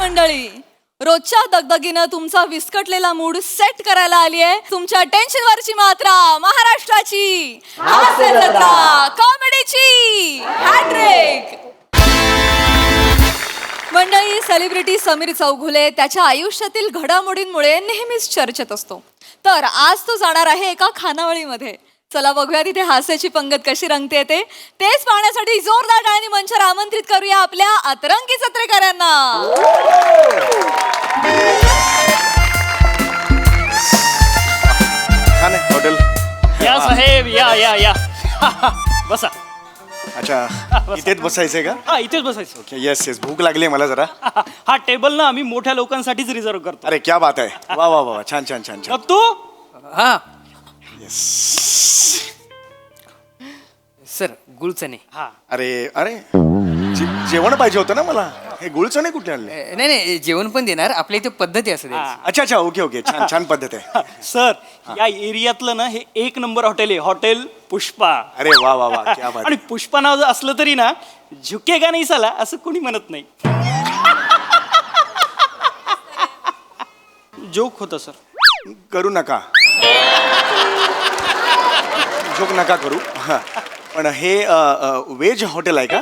मंडळी, रोजच्या दगदगीनं तुमचा विस्कटलेला मूड सेट करायला आली आहे तुमच्या टेन्शनवरची मात्रा महाराष्ट्राची हास्य जत्रा कॉमेडीची हॅट्रिक. मंडळी, सेलिब्रिटी समीर चौघुले त्याच्या आयुष्यातील घडामोडींमुळे नेहमीच चर्चेत असतो. तर आज तो जाणार आहे एका खानावळीमध्ये. चला बघूया तिथे हास्याची पंगत कशी रंगते ते. तेच पाहण्यासाठी जोरदार टाळ्यांनी मंचावर आमंत्रित करूया आपल्या अतरंगी जत्रेकरांना. छान आहे हॉटेल. या साहेब या या या बसा. अच्छा, इथेच बसायचंय का? हा इथेच बसायचं. ओके, येस येस, भूक लागली आहे मला जरा. हा टेबल ना आम्ही मोठ्या लोकांसाठीच रिझर्व करतो. अरे क्या बात आहे, वा वा वा, छान छान छान छान. मग तू हा येस. सर गुळचणे. हा अरे अरे, जेवण पाहिजे होतं ना मला. हे गुळचणे कुठे आणले? नाही नाही, जेवण पण देणार. आपल्या इथे पद्धती असते हा. अच्छा अच्छा, ओके ओके, छान छान पद्धत आहे. सर या एरियातलं ना हे एक नंबर हॉटेल आहे, हॉटेल पुष्पा. अरे वा वा वा, क्या बात. आणि पुष्पा नाव जर असलं तरी ना झुकेगा नाही साला असं कोणी म्हणत नाही. जोक होतं सर. करू नका, जोक नका करू. हा, पण हे व्हेज हॉटेल आहे का?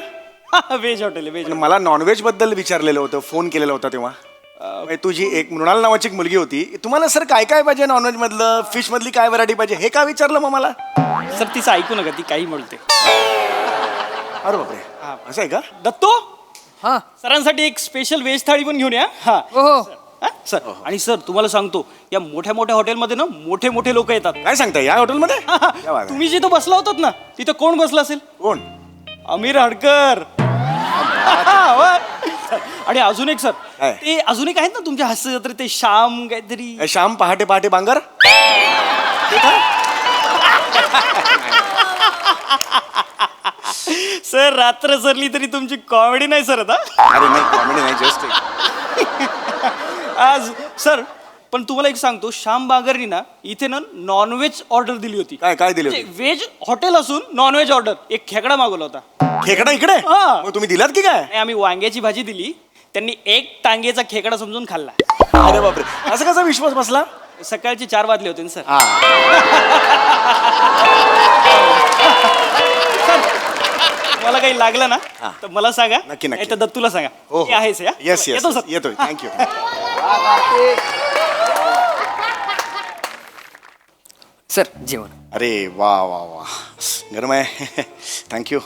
व्हेज हॉटेल आहे व्हेज. पण मला नॉनव्हेज बद्दल विचारलेलं होतं, फोन केलेला होता तेव्हा. तुझी एक मृणाल नावाची एक मुलगी होती. तुम्हाला सर काय काय पाहिजे नॉनव्हेज मधलं, फिश मधली काय व्हरायटी पाहिजे हे का विचारलं मग मला? सर तिचं ऐकू नका, ती काही म्हणते. अरे बापरे, असं आहे का? दत्तो हा सरांसाठी एक स्पेशल व्हेज थाळी पण घेऊन या. हा हो हो. हा, सर. आणि सर तुम्हाला सांगतो या मोठ्या मोठ्या हॉटेलमध्ये ना मोठे मोठे लोक येतात. काय सांगताय या हॉटेलमध्ये? क्या बात आहे. तुम्ही जिथं बसला होतात ना तिथं कोण बसला असेल? कोण? अमीर हडकर. आणि अजून एक सर, काय? ते अजून एक आहेत ना तुमच्या हास्य जत्रेत, ते श्याम काहीतरी. श्याम पहाटे पहाटे बांगर. सर रात्र सरली तरी तुमची कॉमेडी नाही सर आता. अरे नाही, कॉमेडी नाही, जस्ट आज सर पण तुम्हाला एक सांगतो, श्याम बांगरनी ना इथे ना नॉनव्हेज ऑर्डर दिली होती. काय काय दिले होते? व्हेज हॉटेल असून नॉनव्हेज ऑर्डर. एक खेकडा मागवला होता. खेकडा इकडे? हा. मग तुम्ही दिलात की काय? आणि आम्ही वांग्याची भाजी दिली, त्यांनी एक टांगेचा खेकडा समजून खाल्ला. अरे बापरे, असं कसा विश्वास बसला? सकाळचे 4 वाजले होते ना सर. हा. मला काही लागलं ना हा. तर मला सांगा. नक्की, नक्की. नाही तर दत्तूला सांगा. हो हे आहेस या. येस येस, येतो सर. येतोय, थँक्यू. सर जेवण. अरे वा वा वा, गरम आहे. थँक्यू.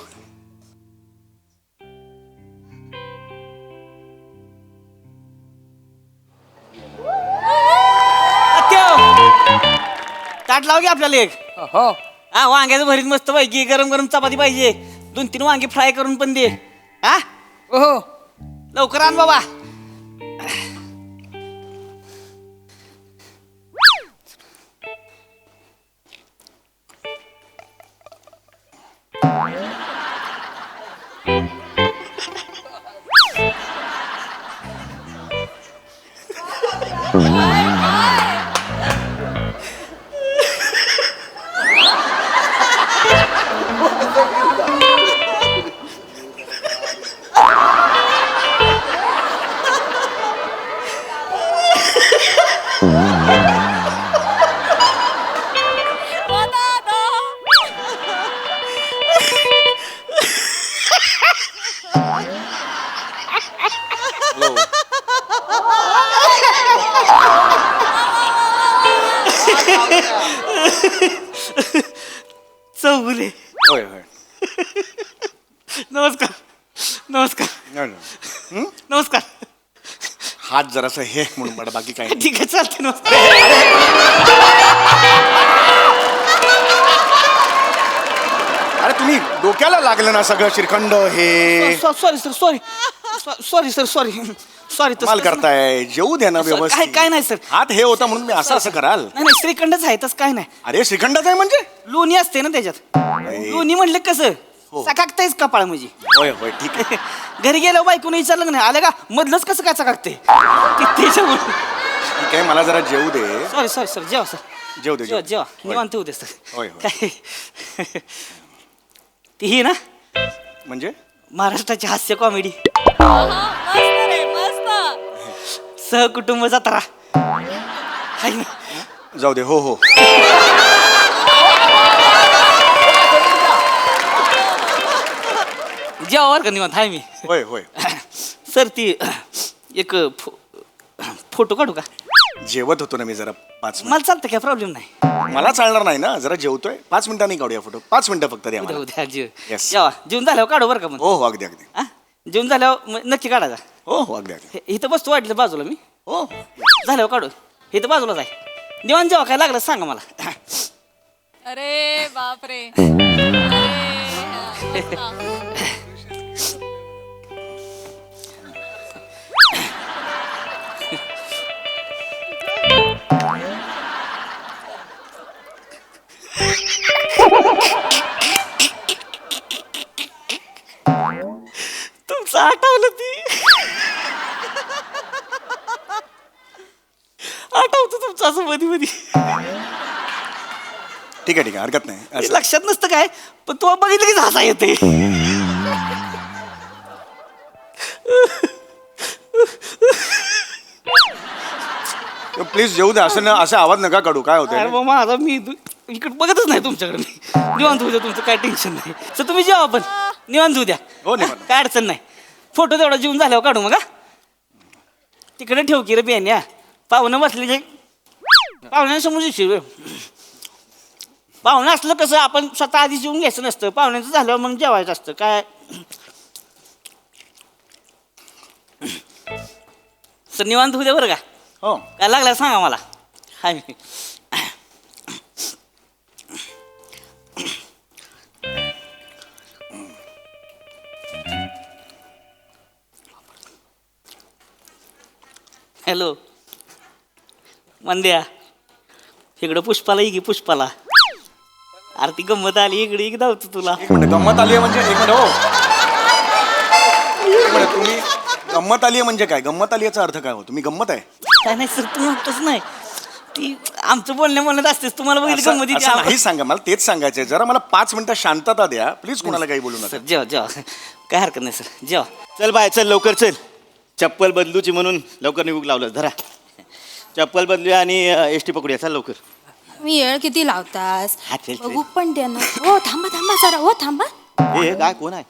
ताट लाव की आपल्याला एक. हो हा, वांग्याचं भरीत मस्त पैकी, गरम गरम चपाती पाहिजे, 2-3 वांगे फ्राय करून पण दे. हा, हो हो. लवकर आण बाबा. चौगुले, होय होय. नमस्कार. नमस्कार. नमस्कार. हात जरासा हे म्हणून पडा, बाकी काही नाही. ठीक आहे, चालते. नमस्कार. अरे तुम्ही डोक्याला लागलं ना सगळं श्रीखंड हे. Sorry sir, sorry sorry sir, sorry sorry. माल करताय, जेवू द्या ना काय व्यवस्थित. काय नाही सर. हात हे होता म्हणून मी असं कराल? नाही नाही, श्रीखंडच आहे, तसं काय नाही. अरे श्रीखंडच आहे म्हणजे? लोणी असते ना त्याच्यात. लोणी म्हणलं कसं हो. चकाकतायच कपाळ म्हणजे. होय होय, ठीक आहे. घरी गेलो बायकोने विचारलं का नाही, आलं का मधलंच कसं काय चकाकते त्याच्यामुळे. ठीक आहे, मला जरा जेवू दे. सॉरी सॉरी सर, जेवा सर. जेवू दे, जेवा जेवू. जेवा, होय. निवांत होऊ दे सर. होय, होय. काय ती ही ना म्हणजे महाराष्ट्राची हास्य कॉमेडी. मस्त रे, मस्त. सहकुटुंब जत्रा हाय ना? जाऊ दे. हो हो. जेवावर का निवांत हाय मी. होय होय. सर ती एक फोटो काढू का? जेवत होतो ना मी जरा 5 मला चालतं काय प्रॉब्लेम नाही. मिनिट. मला चालणार नाही ना, जरा जेवतोय. 5 मिनिटांनी काढूया फोटो. 5 मिनिटं फक्त द्या उद्या मला. उद्या जेव Yes. जेवा जेवून झाल्यावर काढू बरं का मग. हो हो अगदी अगदी. हा? जेवून झाल्यावर मग नक्की काढायचा. हो हो अगदी अगदी. इथं बसतो वाटलं बाजूला मी. हो झाल्यावर काढू. इथं बाजूलाच आहे. निवांत जेव्हा काय लागलं सांगा मला. अरे बापरे. तुमचं आठवलं ती. आठवतं तुमचं असं मध्ये मध्ये. ठीक आहे ठीक आहे, हरकत नाही. असं- लक्षात नसतं काय पण तू बघितलं की हसा येते. प्लीज जेवू दे. असं असा आवाज नका काढू. काय अरे होतंय? मग माझा मी इकडे बघतच नाही तुमच्याकडे. मी निवांत होऊ द्या, तुमचं काय टेन्शन नाही. तर तुम्ही जेवा पण निवांत होऊ द्या. हो, निवांत. काय अडचण नाही. फोटो तेवढा जेवून झाल्यावर काढू मग. हा? तिकडे ठेव की रे बियाण्या. पाहुणं बसले की पाहुण्यांसमोर दिसशील. पाहुणं असलं कसं आपण स्वतः आधी जेवून घ्यायचं नसतं. पाहुण्यांचं झाल्यावर मग जेवायचं असतं काय. सर निवांत होऊ द्या बरं का. हो काय लागलं सांगा मला. हाय मी. हॅलो मंद्या, इकडं पुष्पाला ये की पुष्पाला. अरे ती गंमत आली इकडे एक धावतो तुला. एक मिनिट. गंमत आली आहे म्हणजे एक मिनिट. हो एक मिनिट. तुम्ही गंमत आली आहे म्हणजे काय? गंमत आली याचा अर्थ काय हो? तुम्ही गंमत आहे? काय नाही सर तू म्हणतोच नाही. ती आमचं बोलणे म्हणत असतेस तुम्हाला बघितलं असं गंमत असं नाही सांगा. मला तेच सांगायचंय. जरा मला 5 मिनिटं शांतता द्या प्लीज. कोणाला काही बोलू नका. सर जेवा जेवा काय हरकत नाही सर जेवा. चल बाय चल लवकर चल. चप्पल बदलूची म्हणून लवकर निघूक लावलं. धरा चप्पल बदलूया आणि एस टी पकडूया. चल लवकर. मी येळ किती लावतास हा, चल, चल. बघू पण द्या ना. हो थांबा थांबा जरा. हो थांबा. हे काय कोण आहे?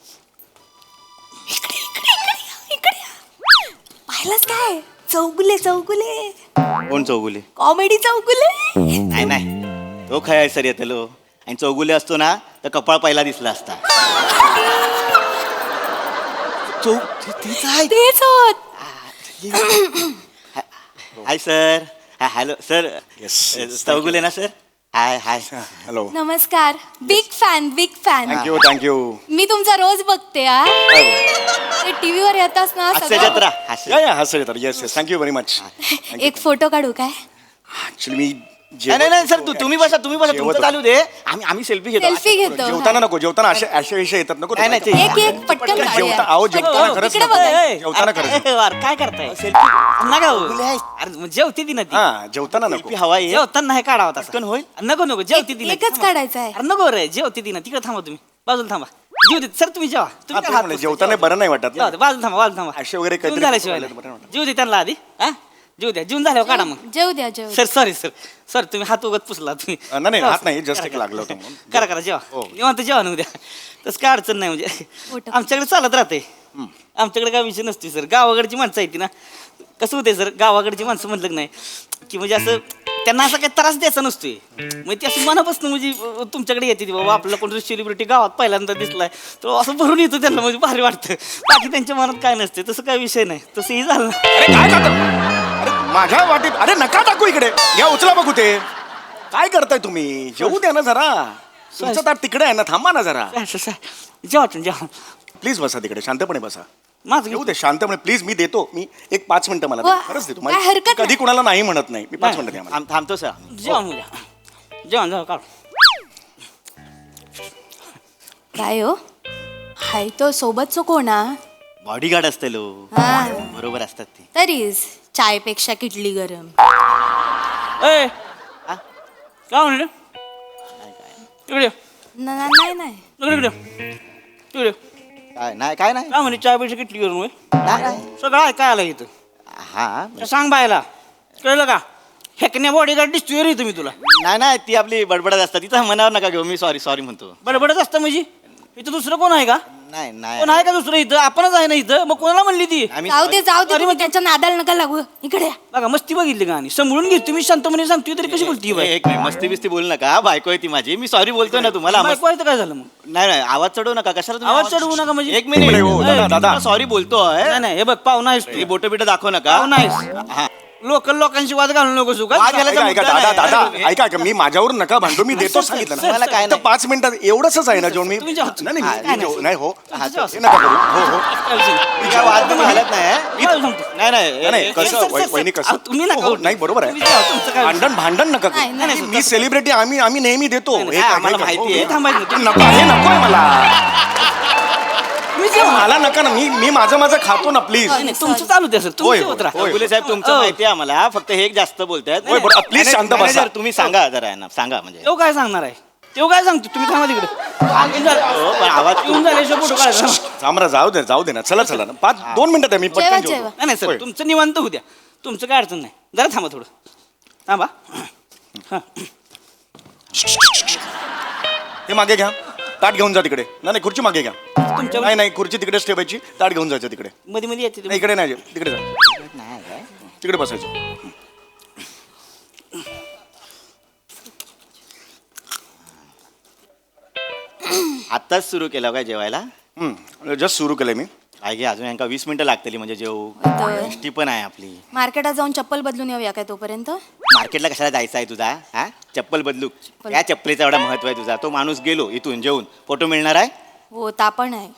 इकडे इकडे इकडे या, इकडे या. पाहिलंच काय? चौगुले चौगुले. कोण चौगुले? कॉमेडी चौगुले. नाही नाही तो खय सर येतलो. आणि चौगुले असतो ना तर कपाळ पहिला दिसला असता. तेच आहे. तेच होत. Hi sir. Hello sir. Yes, yes, Chougule ना सर. Hi hi. हॅलो. नमस्कार. Big fan big fan. Thank you thank you. मी तुमचा रोज बघते हा. ते टीव्हीवर येतास ना हास्य सगळं. जत्रा हास्य. या या हा sir yes yes. Thank you very much. एक फोटो काढू काय? ऍक्च्युली मी नाही नाही सर तुम्ही बसा तुम्ही बसा. जेवत तुमचं चालू दे. आम्ही सेल्फी घेतो. सेल्फी घेतो. जेवताना नको. जेवताना अशा विषय येतात नको. नाही, नाही, ते- एक एक पटकन जेवता काढूया. अहो जेवताना हो, खरंच इकडे नको. बघा. जेवताना खरंच काय करताय सेल्फी नका हो. अरे मग जेवती ती ना ती. हा जेवताना नको. हवा आहे. जेवताना नाही काढावा तसा. पटकन होईल. नको नको जेवती ती ना ती. एकच काढायचं आहे. अरे नको रे जेवती ती ना. तिकडे थांबा तुम्ही. बाजूला थांबा. जेव दे सर तुम्ही जेवा. हा, तुम्ही तेच काय हात म्हणलं, पुसता? जेवताना बरं नाही वाटत ना. जेवा दे, बाजूला थांबा बाजूला थांबा. असे वगैरे जेवून काहीतरी झाल्याशिवाय बरं नाही वाटत. जेव दे त्यांना आधी. हा जेव द्या जेवून झाल्यावर काढा मग. जेव द्या जेव. सर सॉरी सर सर तुम्ही हात उगत पुसला तुम्ही. नाही हात नाही जस्ट एक लागलं होतं म्हणून. करा करा जेवा हो. निवांत जेवा ना उद्या. तसं काय अडचण नाही म्हणजे फोटो. आमच्याकडे चालत राहते. आमच्याकडे काय विषय नसते सर. गावाकडची माणसं आहेत ती ना. कसं होते सर गावाकडची माणसं म्हटलं की नाही की म्हणजे असं त्यांना असा काही त्रास द्यायचा नसतोय. म्हणजे ती असं मनापासून म्हणजे तुमच्याकडे येते ती बाबा आपल्याला कोणतरी सेलिब्रिटी गावात पहिल्यांदा दिसलाय तर असं भरून येतो त्यांना म्हणजे भारी वाटतं. बाकी त्यांच्या मनात काय नसते तसं काय विषय नाही. तसंही झालं ना. अरे काय करता? अरे माझ्या वाटीत. अरे नका टाकू इकडे. या उचला बघू ते. काय करताय तुम्ही? जेवू द्या ना जरा. तुमचं ताट तिकडे आहे ना. थांबा ना जरा. असं जेवा तुम्ही जेवा. प्लीज बसा तिकडे. शांतपणे बसा. माझं येऊ दे शांतपणे प्लीज. मी देतो. मी एक 5 मिनिटं मला हो, द्या. खरंच देतो. काय हरकत कधी नाही. कुणाला नाही म्हणत नाही. मी 5 मिनिटं द्या मला. थांबतो सर. जेवण उद्या जेवण जाऊ काढ. काय हो? हाय तो सोबतचो कोणा? बॉडीगार्ड असतलो. हा. बरोबर असतात ते. तरीच चायपेक्षा किटली गरम. ए काय म्हणले इकडे ये. नाही नाही. इकडे इकडे काय नाही काय नाही काय म्हणे चाय पैसे किटली करून नाही, नाही. सगळं आहे काय आलं इथं. हा तर सांग बायला कळलं का हेकण्या बॉडीगार्ड दिसतोय रे तुम्ही तुला नाही ती आपली बडबडत असतात तिथं मनावर नका घेऊ मी सॉरी म्हणतो बडबडच असतं म्हणजे इथं दुसरं कोण आहे का नाही कोण आहे का दुसरं इथं आपणच आहे ना इथं मग कोणाला म्हणली ती आम्ही जाऊ दे तुम्ही त्याच्या नादाला नका लागू इकडे या. बघा मस्ती बघितली का आणि समजून घेत तुम्ही शांतपणे सांगतोय तरी कशी बोलती बाई एक नाही मस्ती बिस्ती बोलू नका बायको आहे ती माझी मी सॉरी बोलतोय ना तुम्हाला बायको आहे तर काय झालं मग नाही आवाज चढवू नका कशाला तुम्ही आवाज चढवू नका म्हणजे एक मिनिट हो, दादा. सॉरी बोलतोय नाही नाही हे बघ पाहुणा आहेस तू बोट बिट दाखव नका पाहुणा आहेस हा लोकल लोकांशी वाद घालू नको वाद का घालायचा ऐका मुद्दा दादा नाही. दादा ऐका मी माझ्यावर नका भांडू मी देतो सांगितलं सर, ना मला काय तर नाही. 5 मिनिटात एवढंच आहे ना जेवण मी तुम्ही जेवा. नाही, नाही, हा, मी जेव- नाही हो हा, हे नका करू हो हो मी काय वाद बिद घालत नाही काय सांगतो? नाही कसं सर, सर, वहिनी अहो, कसं तुम्ही नका हो, उठू. नाही बरोबर तुम्ही जेवा, तुमचं काय आहे भांडण नका करू. नाही, नाही, मी सेलिब्रिटी आम्ही नेहमी देतो नाही, हे काय- आम्हाला हे काय- माहिती हो, आहे. हो. थांबायचं नाही. नको हे नकोय मला तुम्ही जेवा. मला नका ना मी माझं खातो ना प्लीज नाही, नाही, तुमचं चालू द्या सर होय, तुम्ही होय, जेवत राहा. होय. गुले साहेब तुमचं हो. माहिती आहे आम्हाला फक्त हे एक जास्त बोलतायत होय, बरं, please शांत बसा. मॅनेजर, तुम्ही सांगा जरा यांना सांगा म्हणजे तो काय सांगणार आहे तो काय सांगतो तुम्ही थांबा तिकडे हो, पण आवाज येऊन झाल्याशिवाय फोटो काढायचा नाही सामरा जाऊ दे ना चला ना 2 मिनिटात आहे मी जेवा, पटकन जेवा. जेवतो. नाही सर तुमचं निवांत होऊ द्या तुमचं काय अडचण नाही जरा थांबा थोडं थांबा हा. हे मागे घ्या ताट घेऊन जा तिकडे नाही खुर्ची मागे घ्या तुमच्या नाही खुर्ची तिकडेच ठेवायची ताट घेऊन जायचं तिकडे मध्ये मध्ये येते नाही इकडे नाही तिकडे जा तिकडे बसायचं आत्ताच सुरू केलं काय जेवायला जस्ट सुरू केलंय मी काय घे अजून यांका 20 मिनिटं लागतली म्हणजे जेवू तर एसटी पण आहे आपली मार्केटात जाऊन चप्पल बदलून येऊया काय तोपर्यंत मार्केटला कशाला जायचं आहे तुझा हा चप्पल बदलू त्या चप्पलीचा एवढा महत्व आहे तुझा तो माणूस गेलो इथून जेवून फोटो मिळणार आहे हो ता पण आहे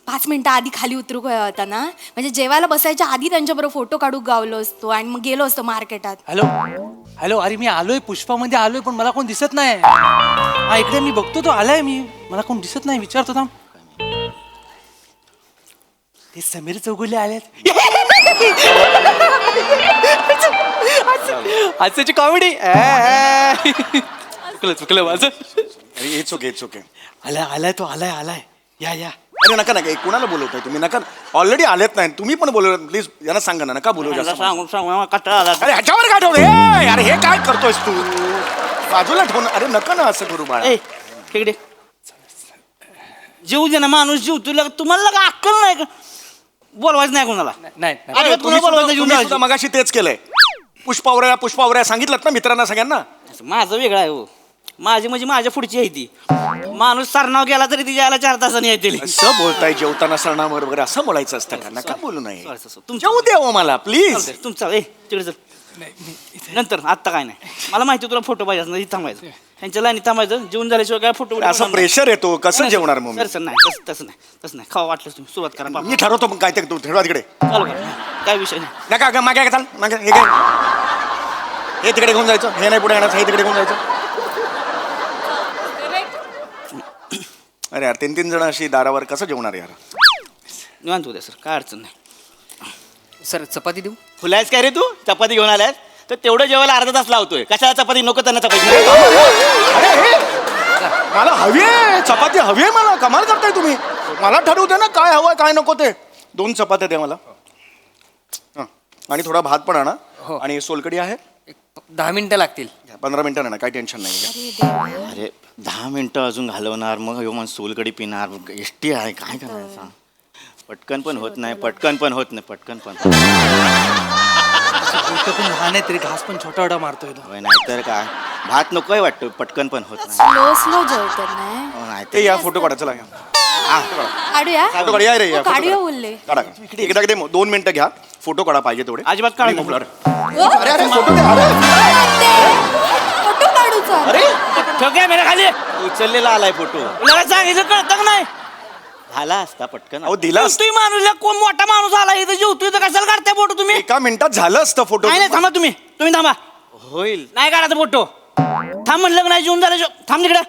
5 मिनिटं आधी खाली उतरू काय होता ना म्हणजे जेवायला बसायच्या आधी त्यांच्याबरोबर फोटो काढू गावलो असतो आणि मग गेलो असतो मार्केटात हॅलो अरे मी आलोय पुष्पामध्ये आलोय पण मला कोण दिसत नाही हा इकडे मी बघतो तो आलाय मी मला कोण दिसत नाही विचारतो थांब ते समीर चौगुले आलेत आजची कॉमेडी चुकलं माझं इट्स ओके आलाय तो आलाय या अरे नका कुणाला बोलवताय तुम्ही नका ऑलरेडी आलेत नाही तुम्ही पण बोलवलं प्लीज यांना सांगा ना नका बोलवू जास्त सांगून कटाळा आला अरे ह्याच्यावर काय ठेवलं अरे हे काय करतोयस तू बाजूला ठेवून अरे नका ना असं करू बाळा ए तिकडे जीव दे ना माणूस जीव तुला तुम्हाला का अक्कल नाही का बोलवायचं नाही कोणाला नाही अरे तुम्ही कोणाला बोलवायचं जीवन सुद्धा द्यायचं? मगाशी तेच केलंय पुष्पावऱ्या सांगितलं ना मित्रांना सगळ्यांना माझं वेगळं आहे हो माझी म्हणजे माझ्या पुढची आहे ती माणूस सरनाव गेला तरी ती यायला 4 तासांनी येतील असं बोलताय जेवताना सरणावर वगैरे असं बोलायचं असतं का नका बोलू नये तुमचं जेवू दे हो मला प्लीज तुमचा ए तिकडे चल नंतर आत्ता काय नाही मला माहिती तुला फोटो पाहिजे नाही थांबायचं त्यांच्या लाईनी थांबायचं जेवण झाल्याशिवाय काय फोटो असं प्रेशर येतो कसं जेवणार मग मी? सर नाही तसं नाही खावा वाटलं तुम्ही सुरुवात करा मी ठरवतो मग काय ते तू ठरवा तिकडे चालू करा काय विषय नाही नका का मागे चाल मागे हे काय हे तिकडे घेऊन जायचं हे नाही पुढे आणायचं हे तिकडे घेऊन जायचं अरे यार 3 जण अशी दारावर कसं जेवणार यार निवांत होत्या सर काय अडचण नाही सर चपाती देऊ फुलायस काय रे तू चपाती घेऊन आलायस तर तेवढं जेवायला अर्धा तास लावतोय कशाला चपाती नको त्यांना चपाती अरे हे मला हवी आहे चपाती हवी आहे मला कमाल करताय तुम्ही मला ठरवू दे ना काय हवंय काय नको ते 2 चपात्या दे मला हं. आणि थोडा भात पण आणा हो. आणि सोलकडी आहे एक 10 मिनिटं लागतील 15 मिनिटं ना काही टेन्शन नाही अरे 10 मिनिटं अजून घालवणार मग ह्यो मग सोलकडी पिणार एसटी आहे काय करायचं पटकन पण होत नाही पटकन पण पण लहान आहे तरी घास पण छोटा मारतोय तो. होय, नाहीतर काय भात नकोय वाटतो पटकन पण होत नाही स्लो जेवतात नाही हो, नाहीतर ते या फोटो काढा चला या काढूया फोटो काढा या रे या हो, photo काढूया काढा. बोलले काढा एकदा दे 2 मिनिटं घ्या फोटो काढा पाहिजे तेवढे अजिबात काढा आणि नको. मोकळा रे. अरे अरे फोटो दे अरे फोटो काढूचा अरे ठोक्या मेरा खाली उचललेला आलाय फोटो तुला सांगितलं कळतं का नाही झाला असता पटकन अहो दिला असता. तुम्ही माणूस कोण मोठा माणूस आला इथं जेवतोय तर कशाला काढताय फोटो तुम्ही एका मिनिटात झालं असतं फोटो नाही थांबा तुम्ही थांबा होईल नाही काढायचा फोटो थांब म्हणलं का नाही जेवून झाल्याशिवाय थांब तिकडे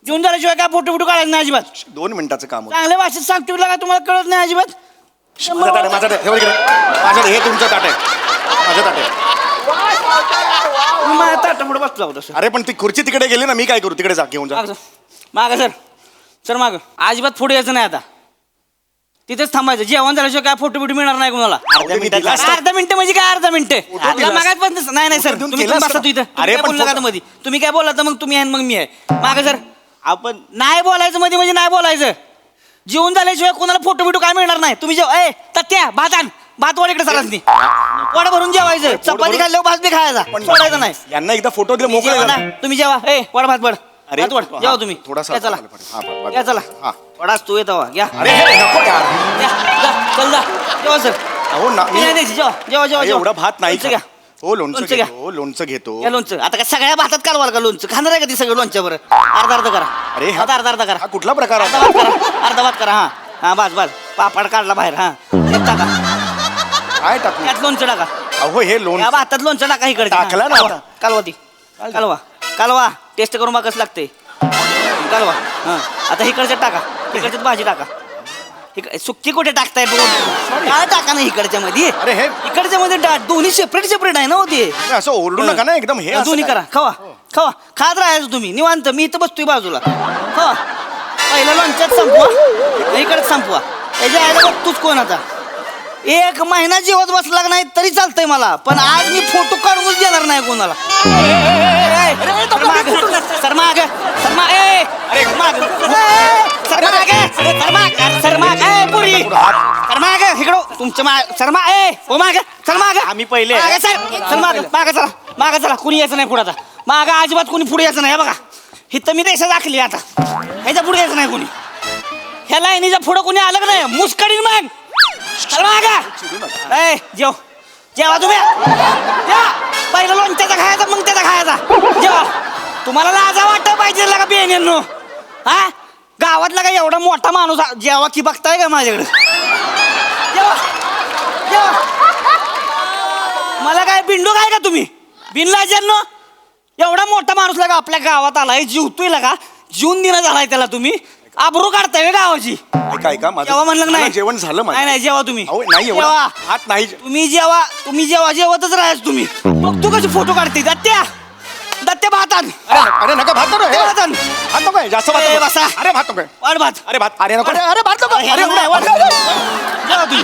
जेवून झाल्याशिवाय काय फोटो काढायचं नाही अजिबात 2 मिनिटाचं काम होतं चांगल्या भाषेत सांगतो का तुम्हाला कळत नाही अजिबात माझं ताट आहे हे बघ इकडे. माझं हे तुमचं ताट आहे माझं ताट आहे तुम्ही माझ्या ताटापुढे बसला होता अरे पण ती खुर्ची तिकडे गेली ना मी काय करू तिकडे जा घेऊन जा माग सर माग सर माग अजिबात पुढे यायचं नाही आता तिथेच थांबायचं. जेवण झाल्याशिवाय काय फोटो बिटो मिळणार नाही कोणाला. अर्ध्या मिनिटात अर्धा मिनिटं म्हणजे काय अर्धा मिनिटं? दिला मागात पण नाही नाही सर, देऊन तुम्ही केलं बसा असतं. तू इथं. अरे, अरे पण बोलला का फोटो- मध्ये? तुम्ही काय बोलला तर मग तुम्ही आहे मग मी आहे. मागे सर, आपण नाही बोलायचं मध्ये म्हणजे नाही बोलायचं. जेवण झाल्याशिवाय कोणाला फोटो बिटो काय मिळणार नाही. तुम्ही जेव ए तत्या भात आण, भात वाढ इकडे सरासनी वाड भरून जेवायचं. चपाती खाल्ल्यावर भात बी खायचा, सोडायचं नाही. यांना एकदा फोटो दिले मोकळे जेवा ना, तुम्ही जेवा. ए वाड भात वड. अरे, भात वड हा, जेवा तुम्ही. थोडासा या चला, हा, बरं. या चला. हा. वडाच तू येतो घ्या. अरे हे नको यार. या, जा, चल जा जेवा सर. अहो ना नाही, नाही, जेवा जेवा जेवा अरे, जेवा. एवढा भात नाही लोणचं घ्या. खात. हो लोणचं लोणचं घ्या. घेतो लोणचं घेतो या लोणचं आता काय सगळ्या भातात कालवाल का लोणचं? खाणार आहे का ती सगळं लोणच्या बरं? अर्धा अर्धा करा. अरे, हा- अर्धा अर्धा करा. हा कुठला प्रकार अर्धा आहे? भात करा, अर्धा भात करा. हा हा बस बस. पापड काढला बाहेर. हा त्यात टाका, काय टाकू त्यात लोणचं टाका. अहो हे या लोणचं भातात लोणचं टाका इकडे. टाकलं ना आता. कालवा ती कालवा कालवा टेस्ट करून बघ कसं लागते. कालवा. हा आता इकडच्यात टाका, इकडच्यात भाजी टाका. सुक्की कुठे टाकताय बघून? काय टाका ना इकडच्या मध्ये. अरे हे इकडच्या मध्ये दोन्ही सेपरेट सेपरेट आहे ना होते. असं ओरडू नका ना एकदम हे असं दोन्ही काय? करा. खावा खावा खात राहायचं तुम्ही निवांत. मी इथं बसतोय बाजूला. खावा. पहिला लोणच्यात संपवा, इकडे संपवा. त्याच्या आईला बघतोच कोण आता. 1 महिना जेवत बसला नाही तरी चालतंय मला, पण आज मी फोटो काढूनच देणार नाही कोणाला. सर माग सर माग ए अरे माग सर माग सर माग सर माग ए पुरी सर माग इकडं तुमच्या माग सर माग ए हो माग सर माग. आम्ही पहिले मागे सर सर माग मागे चला मागे चला. कुणी यायचं नाही पुढे आता. माग अजिबात कुणी पुढे यायचं नाही. हे बघा हिथं मी रेषा दाखली आता. ह्याच्या पुढे यायचं नाही कुणी. ह्या लाईनीच्या पुढं कुणी आलं का नाही मुस्कडीन मग. चल माग ए जेव जेवा तुम्ही. या पहिलं लोणच्याचा खायचा मग त्याचा खायचा. जेवा. तुम्हाला लाजा वाटत पाहिजे का बेनेनो? हा गावातला का एवढा मोठा माणूस जेवा की बघताय का माझ्याकडे? जेवा जेवा. मला काय बिंडू काय का तुम्ही बिनलाजांनो? एवढा मोठा माणूस लागा आपल्या गावात आलाय, जीवतोय लागा, जीवन दिना झालाय त्याला तुम्ही. आबरू काढताय का गावाची? ऐका ऐका माझं जेवा म्हणलं मला नाही जेवण झालं माझं. नाही नाही जेवा तुम्ही. अहो नाही एवढं जेवा. हात नाही तुम्ही जेवा जेवतच राहायच तुम्ही. मग तू कशी फोटो काढते दत्त्या दत्त्या भातात अरे नका भात नको हे. भातात भात नको आहे, जास्त भात ए, नको. बसा. अरे भात नको आहे. वाढ भात. अरे भात अरे नको अरे भात नको अरे एवढा जेवा तुम्ही.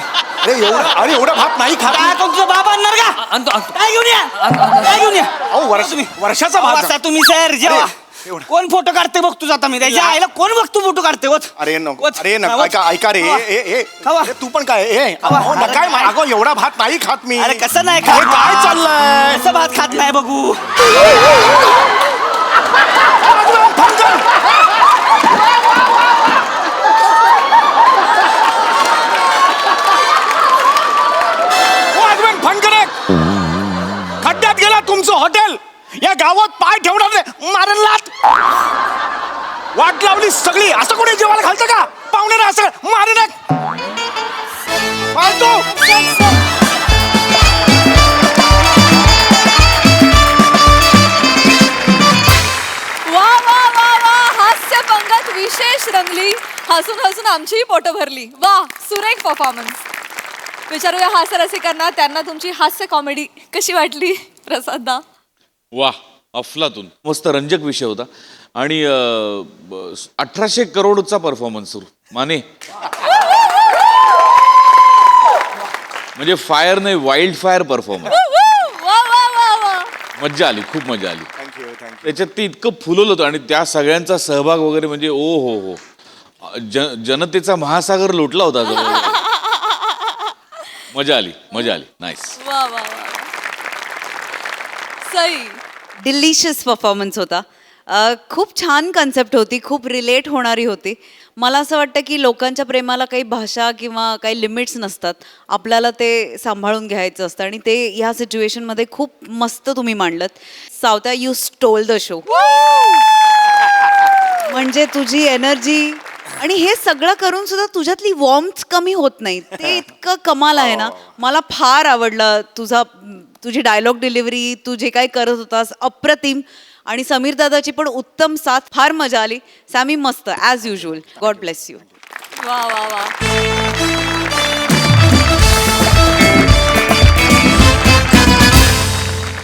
अरे एवढा भात नाही खात काय तुमचं बाप आणणार का? आणतो आणतो. काय घेऊन या काय घेऊन या. अहो वर्षाचा भात बसा तुम्ही सर जेवा. एवढं. कोण फोटो काढते बघतो जाता मी. त्याच्या आईला कोण बघतो फोटो काढते वच. अरे नको वच. अरे हा, नको वच. ऐका ऐका रे खावा. खावा. तू पण काय ए खावा. अहो, नका मा- अगं एवढा भात नाही खात मी. अरे कसं नाही हे खात? काय चाललंय कसं भात खात नाही बघू. खड्ड्यात गेला तुमचं हॉटेल. या गावात पाय ठेवणार नाही मारेल लात. वाट लावली सगळी. असं कोणी जेवायला घालतं का? पाहुणे असं मारे ना फालतू. वा वा वा वा हास्य पंगत विशेष रंगली. हसून हसून आमचीही पोटं भरली. वा सुरेख परफॉर्मन्स. विचारूया हास्य रसिकांना त्यांना तुमची हास्य कॉमेडी कशी वाटली. प्रसाददा. वा अफलातून मस्त रंजक विषय होता आणि 1800 करोडचा परफॉर्मन्स सुरू माने म्हणजे फायर नाही वाईल्ड फायर परफॉर्मन्स. वा वा वा वा. मज्जा आली, खूप मजा आली. Thank you thank you. त्याच्यात ते इतकं फुलवलं होतं आणि त्या सगळ्यांचा सहभाग वगैरे म्हणजे ओ हो हो जनतेचा महासागर लोटला होता जवळ. मजा आली मजा आली. नाईस. वा वा वा. सई. डिलिशियस परफॉर्मन्स होता. खूप छान कन्सेप्ट होती, खूप रिलेट होणारी होती. मला असं वाटतं की लोकांच्या प्रेमाला काही भाषा किंवा काही लिमिट्स नसतात. आपल्याला ते सांभाळून घ्यायचं असतं आणि ते ह्या सिच्युएशनमध्ये खूप मस्त तुम्ही मांडलत. सावत्या यू स्टोल द शो. म्हणजे तुझी एनर्जी आणि हे सगळं करून सुद्धा तुझ्यातली वॉर्म्थ कमी होत नाही. ते इतकं कमाल आहे ना. मला फार आवडलं तुझी डायलॉग डिलिव्हरी, तू जे काही करत होतास अप्रतिम. आणि समीर दादाची पण उत्तम साथ. फार मजा आली. सॅमी मस्त as usual. God bless you. वा वा वा.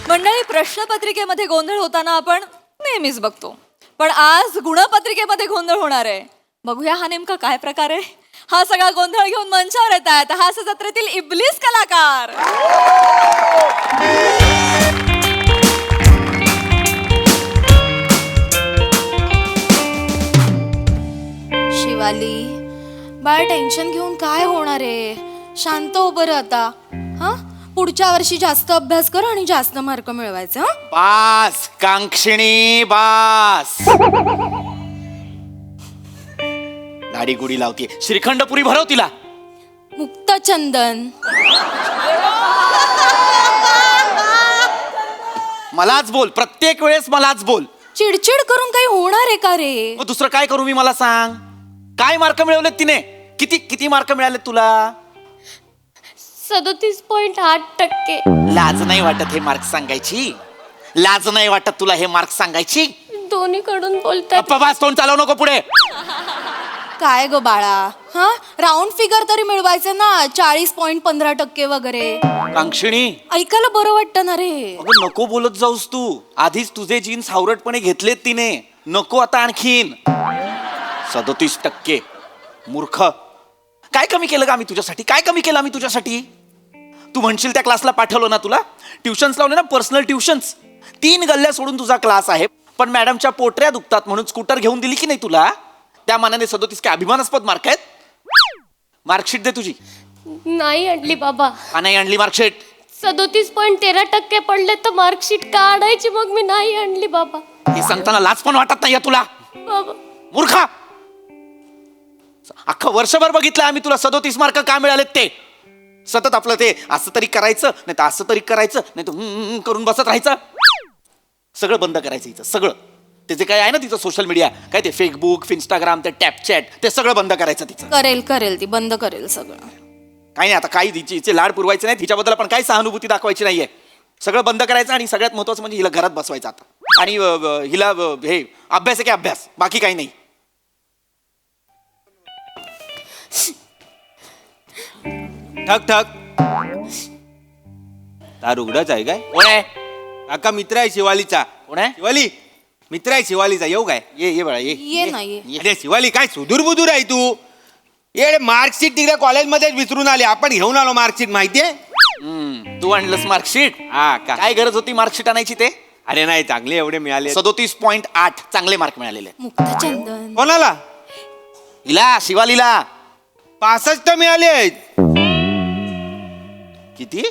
मंडळी प्रश्नपत्रिकेमध्ये गोंधळ होताना आपण नेहमीच बघतो, पण आज गुणपत्रिकेमध्ये गोंधळ होणार आहे. बघूया हा नेमका काय प्रकार आहे. हा सगळा गोंधळ घेऊन मंचावर येत आहेत हास्य जत्रेतील इब्लिस कलाकार. शिवाली बाळ टेन्शन घेऊन काय होणार आहे? शांत हो बरं आता. हा पुढच्या वर्षी जास्त अभ्यास कर आणि जास्त मार्क मिळवायचे. हा बास कांक्षिणी बास. दाढी गुडी लावते, श्रीखंड पुरी भरव तिला. मुक्तचंदन मलाच बोल, प्रत्येक वेळेस मलाच बोल. चिडचिड करून काही होणार आहे का रे? मग दुसरं काय करू मी, मला सांग. काय मार्क मिळवलेत तिने? किती किती मार्क मिळालेत तुला? 37.8%. लाज नाही वाटत हे मार्क सांगायची? लाज नाही वाटत तुला हे मार्क सांगायची? दोन्हीकडून बोलतात. गप्पा बस, तोंड चालवू नको पुढे. काय ग बाळा, हा राऊंड फिगर तरी मिळवायचं ना. 40.15% वगैरे. कांक्षिणी ऐकायला बरं वाटतं ना रे. अगं नको बोलत जाऊस तू. आधीच तुझे जीन्स हावरटपणे घेतलेत तिने, नको आता आणखीन. 37%. मूर्ख. काय कमी केलं का आम्ही तुझ्यासाठी? काय कमी केलं आम्ही तुझ्यासाठी? तू म्हणशील त्या क्लासला पाठवलं ना तुला? ट्युशन्स लावले ना, पर्सनल ट्युशन्स. 3 गल्ल्या सोडून तुझा क्लास आहे, पण मॅडमच्या पोटऱ्या दुखतात म्हणून स्कूटर घेऊन दिली की नाही तुला? त्या मानाने 37 काय अभिमानास्पद मार्क आहेत? मार्कशीट दे तुझी. नाही आणली बाबा. का नाही आणली मार्कशीट? 37.13% पडले तर मार्कशीट का आणायची? मग मी नाही आणली बाबा. हे सांगताना लाज पण वाटत नाही तुला? बाबा मूर्खा. अख्खं वर्षभर बघितलं आम्ही तुला 37 मार्क का मिळालेत ते. सतत आपलं ते असं तरी करायचं, नाही तर असं तरी करायचं, नाही तर करून बसत राहायचं. सगळं बंद करायचं हिचं, सगळं. ते जे काय आहे ना तिचं सोशल मीडिया, काय ते फेसबुक, इंस्टाग्राम, ते टॅपचॅट, ते सगळं बंद करायचं तिचं. करेल ती बंद करेल सगळं. काही नाही आता, काही हिचे लाड पुरवायचे नाही, तिच्याबद्दल आपण काही सहानुभूती दाखवायची नाहीये. सगळं बंद करायचं आणि सगळ्यात महत्वाचं म्हणजे हिला घरात बसवायचं आता. आणि हिला हे अभ्यास आहे की अभ्यास, बाकी काही नाही. ठक ठक. दार उघडाच आहे काय? कोण आहे? काका मित्र आहे शिवालीचा. कोण आहे? शिवाली मित्र आहे शिवालीचा. येऊ काय? ये बाळा ये. ये ना ये. अरे शिवाली काय सुदूर बुदूर आहे तू. ये मार्कशीट तिकडे कॉलेजमध्येच विसरून आली. आपण घेऊन आलो मार्कशीट, माहितीये? तू आणलंस मार्कशीट? हा का? काय गरज होती मार्कशीट आणायची ते? अरे नाही, चांगले एवढे मिळाले. 37.8 चांगले मार्क मिळालेले. मुक्तचंदन कोणाला? हिला, शिवालीला. 65 मिळाले आहेत. किती?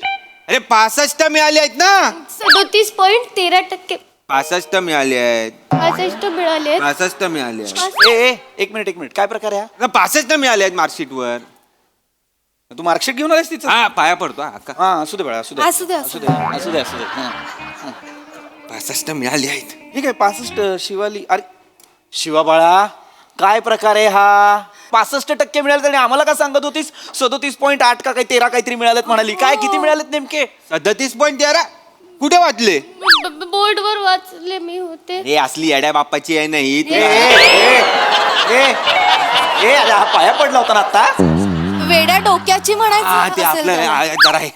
अरे 65 मिळाले आहेत ना. 37.13%. 65 मिळाले आहेत. 65 मिळाले. 65 मिळाले आहेत. ए एक मिनिट, काय प्रकार आहे हा? 65 मिळाले आहेत मार्कशीट वर. तू मार्कशीट घेऊन आलास तिचं? हा पाया पडतो हा का. हा असू दे बाळा, असू दे. असू दे, असू दे. असू दे. हा. 65 मिळाले आहेत. ठीक आहे, 65 शिवाली. अरे शिवा बाळा, काय प्रकार आहे हा? 65% मिळाले आणि आम्हाला का सांगत होतीस 37.8 का काही 13 काहीतरी मिळालेत म्हणाली. काय किती मिळालेत नेमके? 37.13. कुठे वाचले? बोर्डवर वाचले मी होते. हे असली येड्या बाप्पाची आहे नाही ए अरे हा पाया पडला होता ना आता. वेड्या डोक्याची हा म्हणायचं ते असेल आपलं तर. जरा आहे.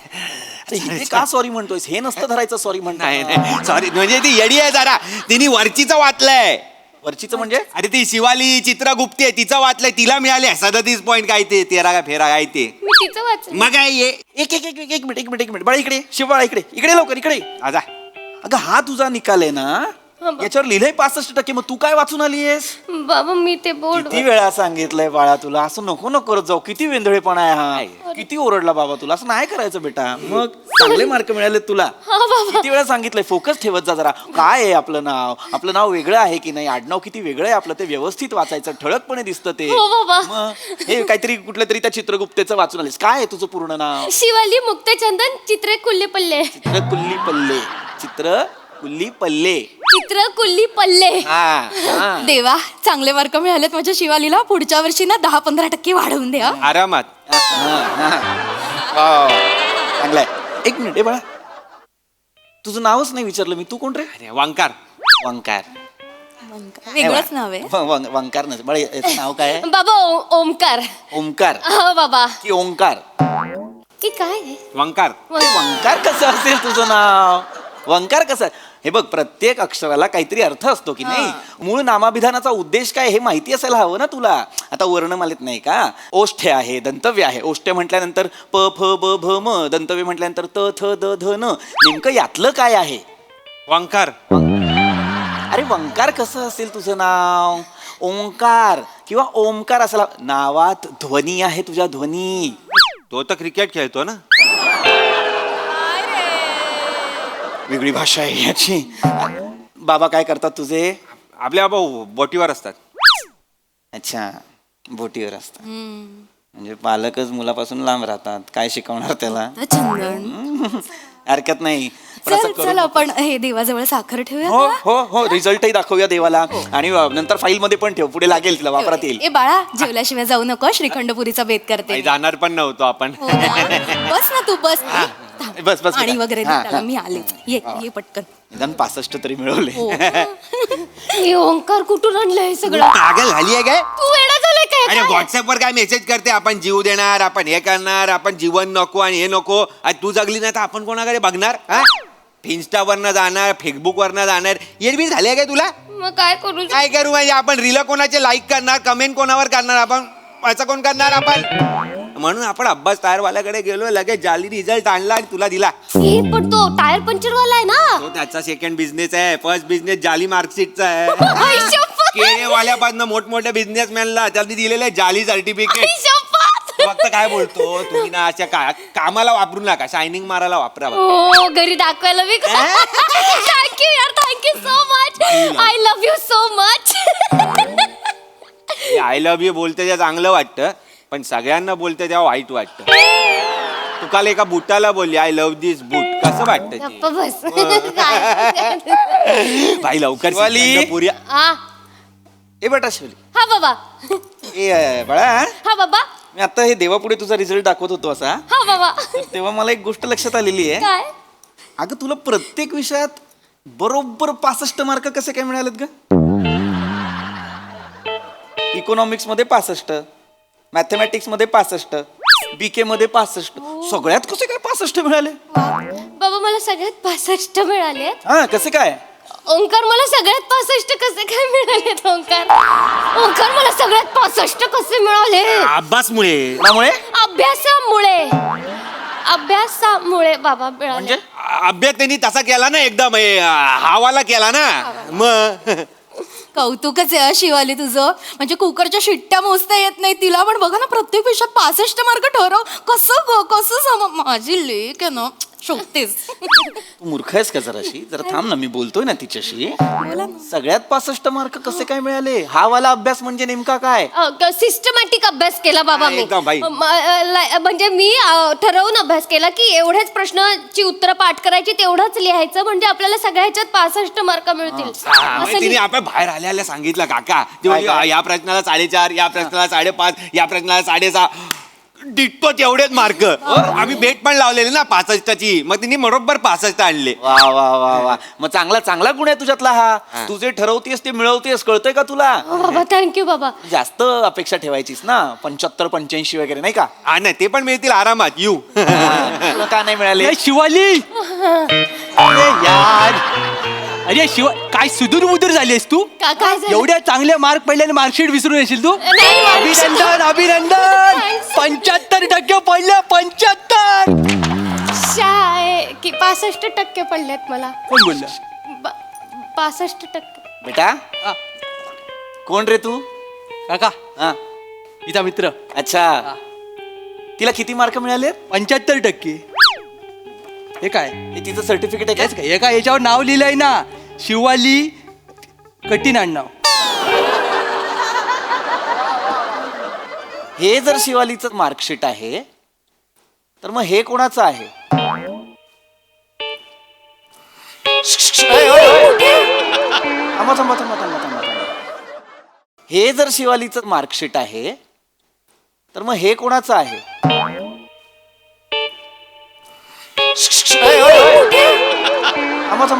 अरे इथे का सॉरी म्हणतोयस? हे नसतं धरायचं सॉरी म्हणतो. नाही सॉरी, म्हणजे ती येडी आहे जरा. तिने वरचीचं वाचलंय. वरचीचं म्हणजे? अरे ती शिवाली चित्रगुप्ती आहे, तिचं वाचलंय. तिला मिळाले 37 पॉईंट काय ते 13 काय फेरा काय ते. मी तिचं वाचलं. मग काय ये एक मिनिट बाळा, इकडे शिव बाळा, इकडे लवकर इकडे. आजा. अगं हा तुझा निकाल आहे ना, याच्यावर लिहिलंय 65%. मग तू काय वाचून आलीयस? बाबा मी ते बोर्ड. किती वेळा सांगितलंय बाळा तुला, असं नको करत जाऊ. किती वेंधळेपणा आहे हा. किती ओरडला बाबा तुला, असं नाही करायचं बेटा. मग चांगले मार्क मिळाले तुला. किती वेळा सांगितलंय फोकस ठेवत जा जरा. काय आहे आपलं नाव वेगळं आहे की नाही, आडनाव किती वेगळं आहे आपलं, ते व्यवस्थित वाचायचं, ठळकपणे दिसतं ते. हो बाबा. मग हे काहीतरी कुठल्या तरी त्या चित्रगुप्तेचं वाचून आलीस. काय आहे तुझं पूर्ण नाव? शिवाली मुक्तचंदन चित्रे कुल्ले पल्ले. चित्रकुल्ली पल्ले. चित्र कुल्ली पल्ले. हा. देवा चांगले मार्क मिळालेत माझ्या शिवालीला. पुढच्या वर्षी ना 10-15% वाढवून द्या. आरामात. चांगलाय. एक मिनिट बाळा, तुझं नावच नाही विचारलं मी. तू कोण रे? अरे वंकार. वेगळंच नाव आहे. वंकार नसेल बाळा, याचं नाव काय आहे? बाबा ओमकार. ओमकार हो बाबा. की ओंकार? की काय आहे? वंकार. वंकार कसं असेल तुझं नाव? वंकार कसं? हे बघ, प्रत्येक अक्षराला काहीतरी अर्थ असतो की नाही. मूळ नामाभिधानाचा उद्देश काय हे माहिती असायला हवं ना तुला. आता वर्णमालेत नाही का, ओष्ठ्य आहे, दंतव्य आहे. ओष्ठ्य म्हटल्यानंतर प फ ब भ म, दंतव्य म्हटल्यानंतर त थ द ध न. नेमकं यातलं काय आहे? वंकार. अरे वंकार कसं असेल तुझं नाव? ओंकार किंवा ओमकार असायला. नावात ध्वनी आहे तुझ्या, ध्वनी. तो तर क्रिकेट खेळतो ना. वेगळी भाषा आहे याची. बाबा काय करतात तुझे? आपल्या बाबा बोटीवर असतात. अच्छा, बोटीवर असतात. म्हणजे पालकच मुलापासून लांब राहतात. काय शिकवणार त्याला? चंदन हरकत नाही. पण असं चल करू चल नको. आपण हे देवाजवळ साखर ठेवूया हो का? हो हो, रिझल्टही दाखवूया देवाला. आणि नंतर फाईल मध्ये पण ठेव, पुढे लागेल तिला, वापरात येईल. ए बाळा, जेवल्याशिवाय जाऊ नको, श्रीखंडपुरीचा बेत करते काही जाणार पण नव्हतो आपण. हो ना. बस ना तू, बस. बस बस आणि बेटा. वगैरे दे हा, त्याला, हा. मी आले. ये पटकन. निदान 65 तरी मिळवले. हो. हे ओंकार कुठून आणलंय हे सगळं? पागल झाली आहे काय? तू वेडा झालाय काय? अरे व्हॉट्सअपवर काय मेसेज करते, आपण जीव देणार, आपण हे करणार, आपण जीवन नको आणि हे नको. आज तू जगली नाही तर आपण कोणाकडे बघणार? हा, इन्स्टावरनं जाणार, फेसबुकवरनं जाणार. येरबीर झाली आहे काय तुला? मग काय करू? काय करू म्हणजे आपण रील कोणाचे लाईक करणार, कमेंट कोणावर करणार, आपण असं कोण करणार आपण? म्हणून आपण अब्बास टायरवाल्याकडे गेलो, लगेच जाली रिझल्ट आणला आणि तुला दिला. हे पण तो टायर पंक्चर वाला आहे ना. तो त्याचा सेकंड बिझनेस आहे. फर्स्ट बिझनेस जाली मार्कशीटचा आहे. आई शपथ. केळेवाल्यापासून मोठमोठ्या बिझनेसमॅनला त्यांनी दिलेलं आहे जाली सर्टिफिकेट. आई शपथ. फक्त काय बोलतो तुम्ही ना, अशा कामाला वापरू नका, शायनिंग मारायला वापरा. हो, घरी दाखवायला मी. थँक्यू यार, thank you so much. I love you so much. I love you बोलते तेव्हा चांगलं वाटतं, पण सगळ्यांना बोलते तेव्हा वाईट वाटतं. तू काल एका बुटाला बोलली आय लव्ह दिस बूट, कसं वाटतं ते? गप्प बस. काय? भाई लवकर वाली. पुऱ्या. हा ए बेटा शिवली. हा बाबा. ए बाळा, हा बाबा. मी आता हे देवापुढे तुझा रिझल्ट दाखवत होतो असा, हा बाबा. तर तेव्हा मला एक गोष्ट लक्षात आलेली आहे. काय? अगं तुला प्रत्येक विषयात बरोबर 65 मार्क कसे काय मिळालेत ग? इकॉनॉमिक्स मध्ये 65, मॅथमॅटिक्स मध्ये 65, बीके मध्ये 65. सगळ्यात कसे काय 65 मिळाले? बाबा मला सगळ्यात 65 मिळाले. हा, कसे काय? ओंकार मला सगळ्यात 65 कसे काय मिळाले? ओंकार मला सगळ्यात 65 कसे मिळाले? अभ्यासमुळे. त्यामुळे अभ्यासामुळे बाबा मिळाले. म्हणजे अभ्यास त्यांनी तसा केला ना, एकदम हावाला केला ना. मग कौतुकच आहे शिवाली तुझं. म्हणजे कुकरच्या शिट्ट्या मोजता येत नाही तिला, पण बघा ना प्रत्येक विषयात 65 मार्क ठरव. कसं माझी लेक आहे ना, शोधतेस. तू मूर्ख आहेस का जराशी? जरा थांब ना, मी बोलतोय ना तिच्याशी. सगळ्यात 65 मार्क कसे काय मिळाले? हा वाला अभ्यास म्हणजे नेमका काय? सिस्टमॅटिक अभ्यास केला बाबा मी. एकदम बाई. म्हणजे मी ठरवून अभ्यास केला की एवढ्याच प्रश्नाची उत्तरं पाठ करायची, तेवढंच लिहायचं, म्हणजे आपल्याला सगळ्या ह्याच्यात 65 मार्क मिळतील. तिने आपण बाहेर आल्याला सांगितलं काका, ते बोलली, या प्रश्नाला 4.5, या प्रश्नाला 5.5, या प्रश्नाला 6.5. डिट्टो तेवढेच मार्क. आम्ही बेट पण लावलेले ना 65ची, मग तिने बरोबर 65 आणले. वा वा वा वा, मग चांगला गुण आहे तुझ्यातला हा. तू जे ठरवतेस ते मिळवतेस, कळतंय का तुला? बाबा थँक्यू बाबा. जास्त अपेक्षा ठेवायचीस ना, 75-85 वगैरे नाही का? हा नाही, ते पण मिळतील आरामात. यू तुला का नाही मिळाले? ए, शिवाली. अरे यार, अरे शिवा, काय सुदूर मुदूर झालीस तू? काय झालं? एवढ्या चांगले मार्क पडल्याने मार्कशीट विसरून येशील तू? नाही, अभिनंदन अभिनंदन. Thanks. 75% पडले. 75. की 65% पडलेत मला. कोण बोललं? 65%. बेटा, हा, कोण रे तू? काका, हा, तिचा मित्र. अच्छा. तिला किती मार्क मिळाले? 75%. हे काय? हे तिचं सर्टिफिकेट आहे हेच का? काय? एका याच्यावर नाव लिहिलंय ना, शिवाली कठीण आडनाव. हे जर शिवालीचं मार्कशीट आहे, तर मग हे कोणाचं आहे? थांबा. हे जर शिवालीचं मार्कशीट आहे, तर मग हे कोणाचं आहे? थांबा.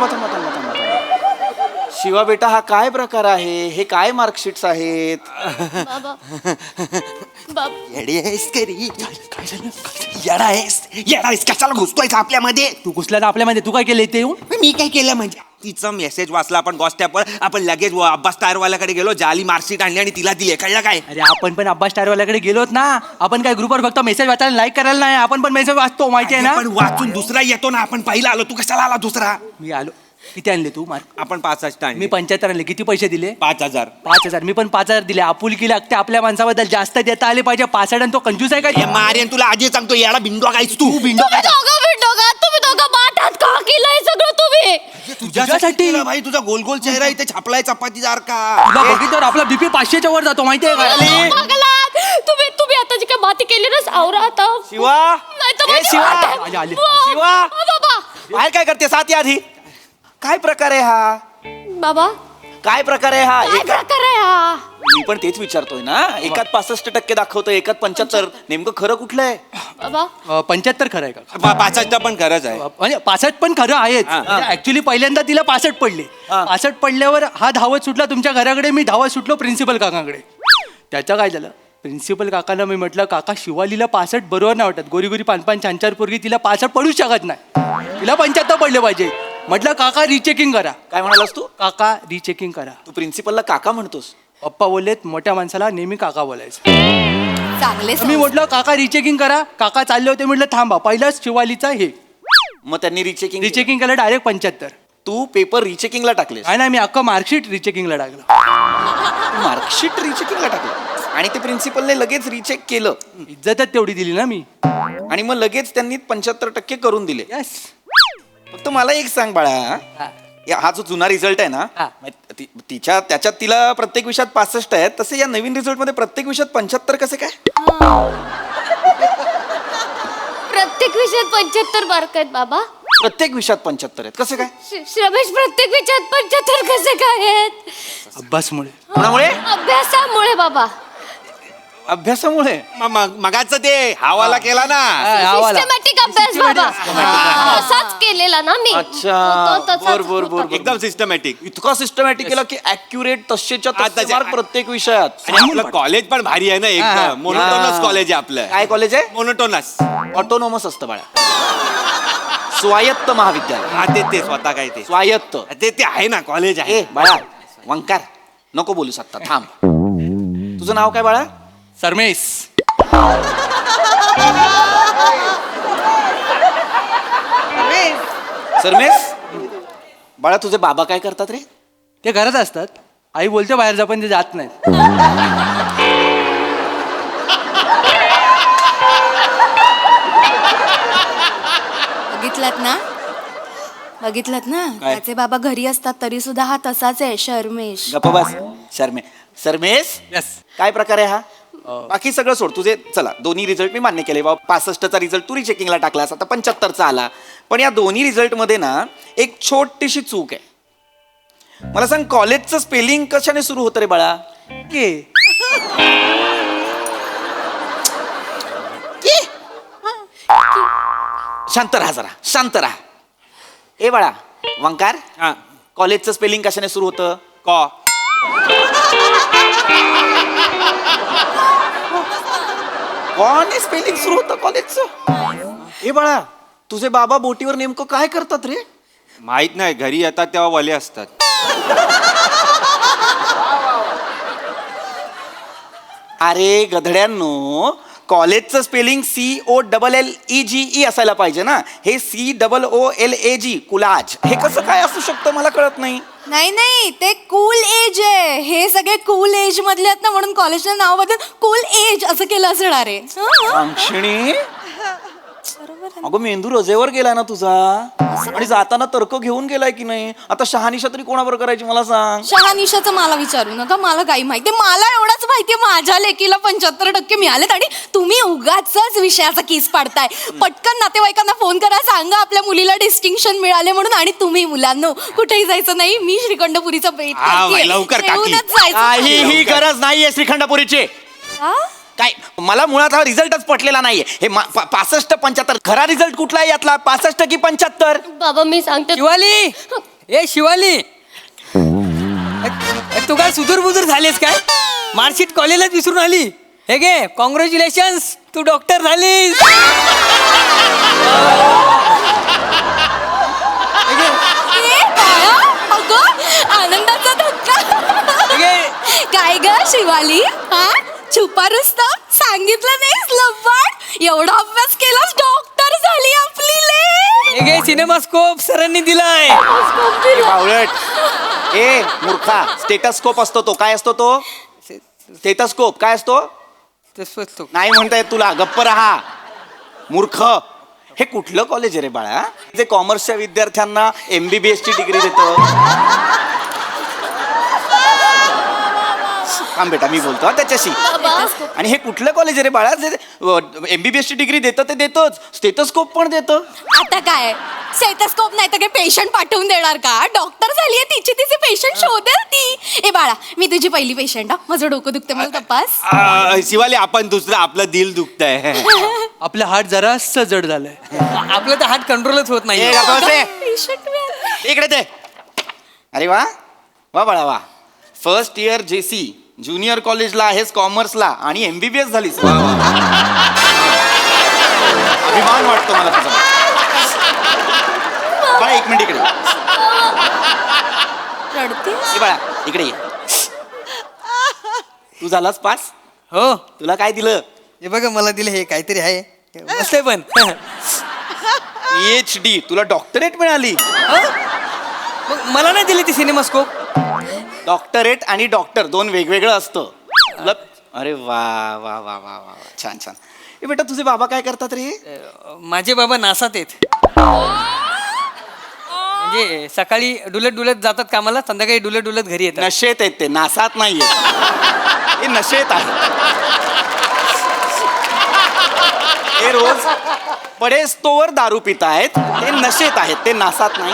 शिवा बेटा, हा काय प्रकार आहे? हे काय मार्कशीट्स आहेत? बाबा बाबा येडा आहेस कशाला घुसतोय आपल्यामध्ये? तू घुसला ना आपल्यामध्ये, तू काय केलंय ते येऊन? मी काय केलं म्हणजे तिचा मेसेज वाचला आपण गॉस्टॅपवर, आपण लगेच अब्बास टायरवाल्याकडे गेलो, जाली मार्कशीट आणली आणि तिला दिली. कळलं काय? अरे आपण पण अब्बास टायरवाल्याकडे गेलोत ना. आपण काय ग्रुपवर फक्त मेसेज वाचायला लाईक करायला नाही, आपण पण मेसेज वाचतो माहिती आहे ना. पण वाचून दुसरा येतो ना. आपण पहिला आलो, तू कशाला आला दुसरा? मी आलो. किती आणले तू मार्क? आपण 65 आणले. मी 75 आणले. किती पैसे दिले? 5000. 5000. मी पण 5000 दिले. आपुलकी लागते आपल्या माणसाबद्दल, जास्त देता आले पाहिजे. 65 आणि तो कंजूस आहे हे का? मारेन तुला आधी सांगतो, याला बिंडो गायच तू. तुम्ही दोघं माठात का केलंय सगळं तुम्ही? तुझ्यासाठी तुला भाई तुझा गोल गोल चेहरा इथे छापलाय चपातीदार का? तुला बघितल्यावर आपला बीपी 500च्या वर जातो माहिती आहे का? बघलात? तुम्ही आता जी काय माती केली ना, सावरा आता. शिवा नाही तर ए, माझी शिवा! वाट आहे. आले, आले. शिवा! बाबा बाहेर काय करते साथ आधी? काय प्रकार आहे हा? बाबा काय प्रकार आहे हा? काय प्रकार आहे हा? मी पण तेच विचारतोय ना. एकात 65% दाखवतोय, एकात 75. नेमकं खरं कुठलं आहे? बाबा 75 खरं आहे का? 65 पण खरंच आहे. म्हणजे 65 पण खरं आहेच. ऍक्च्युली पहिल्यांदा तिला 65 पडले. 65 पडल्यावर हा धावत सुटला तुमच्या घराकडे, मी धावत सुटलो प्रिन्सिपल काकांकडे. त्याचं काय झालं? प्रिन्सिपल काकांना मी म्हटलं, काका शिवालीला 65 बरोबर नाही वाटत. गोरी गोरी पान छान छान पोरगी, तिला 65 पडूच शकत नाही, तिला 75 पडले पाहिजे. म्हटलं काका रिचेकिंग करा. काय म्हणालास तू? काका रिचेकिंग करा. तू प्रिन्सिपलला काका म्हणतोस? पप्पा बोललेत मोठ्या माणसाला नेहमी काका बोलायचं. चांगले मी म्हटलं काका रिचेकिंग करा. काका चालले होते, म्हटलं थांबा पहिलाच शिवालीचा हे मग त्यांनी रिचेकिंग रिचेकिंग केलं डायरेक्ट 75. तू पेपर रिचेकिंगला टाकलेस? नाही मी अख्खं मार्कशीट रिचेकिंगला टाकलं. मार्कशीट रिचेकिंगला टाकलं आणि ते प्रिन्सिपलने लगेच रिचेक केलं. इज्जतच तेवढी दिली ना मी. आणि मग लगेच त्यांनी 75% करून दिले. यस. फक्त मला एक सांग बाळा, हा जो जुना रिझल्ट आहे ना, त्याच्यात तिला प्रत्येक विषयात 65 आहेत, तसे या नवीन रिझल्ट मध्ये प्रत्येक विषयात 75 कसे काय? प्रत्येक विषयात 75 मार्क आहेत बाबा. प्रत्येक विषयात 75 आहेत कसे काय? रमेश प्रत्येक विषयात 75 कसे काय आहेत? अभ्यासमुळे. कोणामुळे? अभ्यासामुळे बाबा. अभ्यासामुळे. मगाच ते हावाला केला ना. सिस्टमॅटिक अभ्यास बाबा. असाच केलेला ना मी. अच्छा. तो तसाच बर बर होता. बर. एकदम सिस्टमॅटिक. इतका सिस्टमॅटिक केला की ऍक्युरेट तसेच्या तसे मार्क प्रत्येक विषयात. आणि आपलं कॉलेज पण भारी आहे ना, एकदम मोनोटोनस कॉलेज आहे आपलं. काय कॉलेज आहे? मोनोटोनस. ऑटोनॉमस असतं बाळा. स्वायत्त महाविद्यालय. हा ते स्वतः काय ते स्वायत्त. ते आहे ना, कॉलेज आहे. ए बाळा वंकार नको बोलू शकता, थांब. तुझं नाव काय बाळा? सरमेश. सरमेश. बाळा तुझे बाबा काय करतात रे? ते घरात असतात. आई बोलते बाहेर जा, पण ते जात नाहीत. बघितलात ना त्याचे बाबा घरी असतात तरी सुद्धा हा तसाच आहे शर्मेश. गप्प बस. सरमेश. यस. काय प्रकार आहे हा? बाकी सगळं सोड. तुझे चला दोन्ही रिझल्ट मी मान्य केले बाबा. 65चा रिझल्ट तू रिचेकिंगला टाकलास, आता 75चा आला. पण या दोन्ही रिझल्ट मध्ये ना एक छोटीशी चूक आहे. मला सांग, कॉलेजचं स्पेलिंग कशाने सुरू होतं रे बाळा? के. शांत राहा जरा, शांत राहा. ए बाळा वंकार, हा. कॉलेजचं स्पेलिंग कशाने सुरू होतं? कॉ. कोण स्पेलिंग सुरू होतं कॉलेजचं? ए बाळा तुझे बाबा बोटीवर नेमकं काय करतात रे? माहित नाही, घरी येतात तेव्हा वले असतात. अरे गधड्यांनो, कॉलेजचं स्पेलिंग COLLEGE असायला पाहिजे ना. हे COOLAG कुलाज. हे कसं काय असू शकतं मला कळत नाही. नाही ते कूल एज आहे. हे सगळे कूल एज मधले आहेत ना, म्हणून कॉलेजचं नाव बदलून कूल एज असं केलं असणार आहे. अंक्षिणी, अगं मेंदू रजेवर गेलाय ना तुझा, आणि जाताना तर्क घेऊन गेलाय की नाही? आता शहानिशा तरी कोणावर करायची मला सांग. शहानिशाचं मला विचारू नका, मला काही माहिती. मला एवढंच माहितीये माझ्या लेकीला 75% मिळालेत आणि तुम्ही उगाच विषयाचा किस पाडताय. पटकन नातेवाईकांना फोन करा, सांगा आपल्या मुलीला डिस्टिंक्शन मिळाले म्हणून. आणि तुम्ही मुलांनो कुठेही जायचं नाही, मी श्रीखंडपुरीचा बेत करतेय. लवकर काकी. जेवूनच जायचं. काहीही गरज नाहीये श्रीखंडपुरीची. हा? काय मला मुळात हा रिझल्टच पटलेला नाहीये. हे 65-75 खरा रिझल्ट कुठला आहे यातला? 65 की 75? बाबा मी सांगते. शिवाली. ए शिवाली, तू काय सुधूर बुजूर झालीस काय? मार्कशीट कॉलेजलाच विसरून आली. हे गे कॉंग्रॅच्युलेशन्स, तू डॉक्टर झालीस. ए, काय? शिवाली हा छुपा रुस्तम सांगितलं नाहीस लब्बाड एवढा अभ्यास केलास डॉक्टर झाली आपली ले हे घे सिनेमास्कोप सरांनी दिलाय. बावळट ए मूर्खा स्टेटस्कोप असतो तो काय असतो तो स्टेटस्कोप काय असतो तसं नाही म्हणता येत तुला गप्प राहा मूर्ख. हे कुठलं कॉलेज आहे रे बाळा जे कॉमर्सच्या विद्यार्थ्यांना MBBS ची डिग्री देतं. थांब बेटा मी बोलतो हा त्याच्याशी. आणि हे कुठलं कॉलेज आहे रे बाळा जे MBBS ची डिग्री देतं ते देतच स्टेटस्कोप पण देतं. आता काय स्टेथोस्कोप नाही तर काय पेशंट पाठवून देणार का डॉक्टर झालीये तिचे पेशंट शोधेल ती. ए बाळा मी तुझी पहिली पेशंट हा माझं डोकं दुखते मला तपास. शिवाली आपण दुसरं आपलं दिल दुखतंय. आपलं हार्ट जरास जड झालंय. आपलं तर हार्ट कंट्रोलच होत नाही. ए, गप्प बस रे. पेशंट इकडे ते अरे वा वा बाळा वा फर्स्ट इयर JC ज्युनियर कॉलेजला आहेस कॉमर्सला आणि MBBS झालीस. वा, वा, वा. अभिमान वाटतो मला तुझा. बाळा एक मिनिट इकडे ये. रडते ए बाळा इकडे ये. तू झालास पास हो तुला काय दिलं हे बघा मला दिले हे काहीतरी आहे मस्त आहे पण. PhD तुला डॉक्टरेट मिळाली. मग मला नाही दिली ती सिनेमास्कोप. डॉक्टरेट आणि डॉक्टर दोन वेगवेगळं असतं तुला. अरे वा वा वा वा वा वा. छान छान. ए बेटा तुझे बाबा काय करतात रे. माझे बाबा नासात आहेत. म्हणजे सकाळी डुलत डुलत जातात कामाला संध्याकाळी डुलत डुलत घरी येतात. नशेत आहेत ते नासात नाहीये हे नशेत आहे. ते रोज पडेस्तोवर दारू पित आहेत ते नशेत आहेत ते नासात नाही.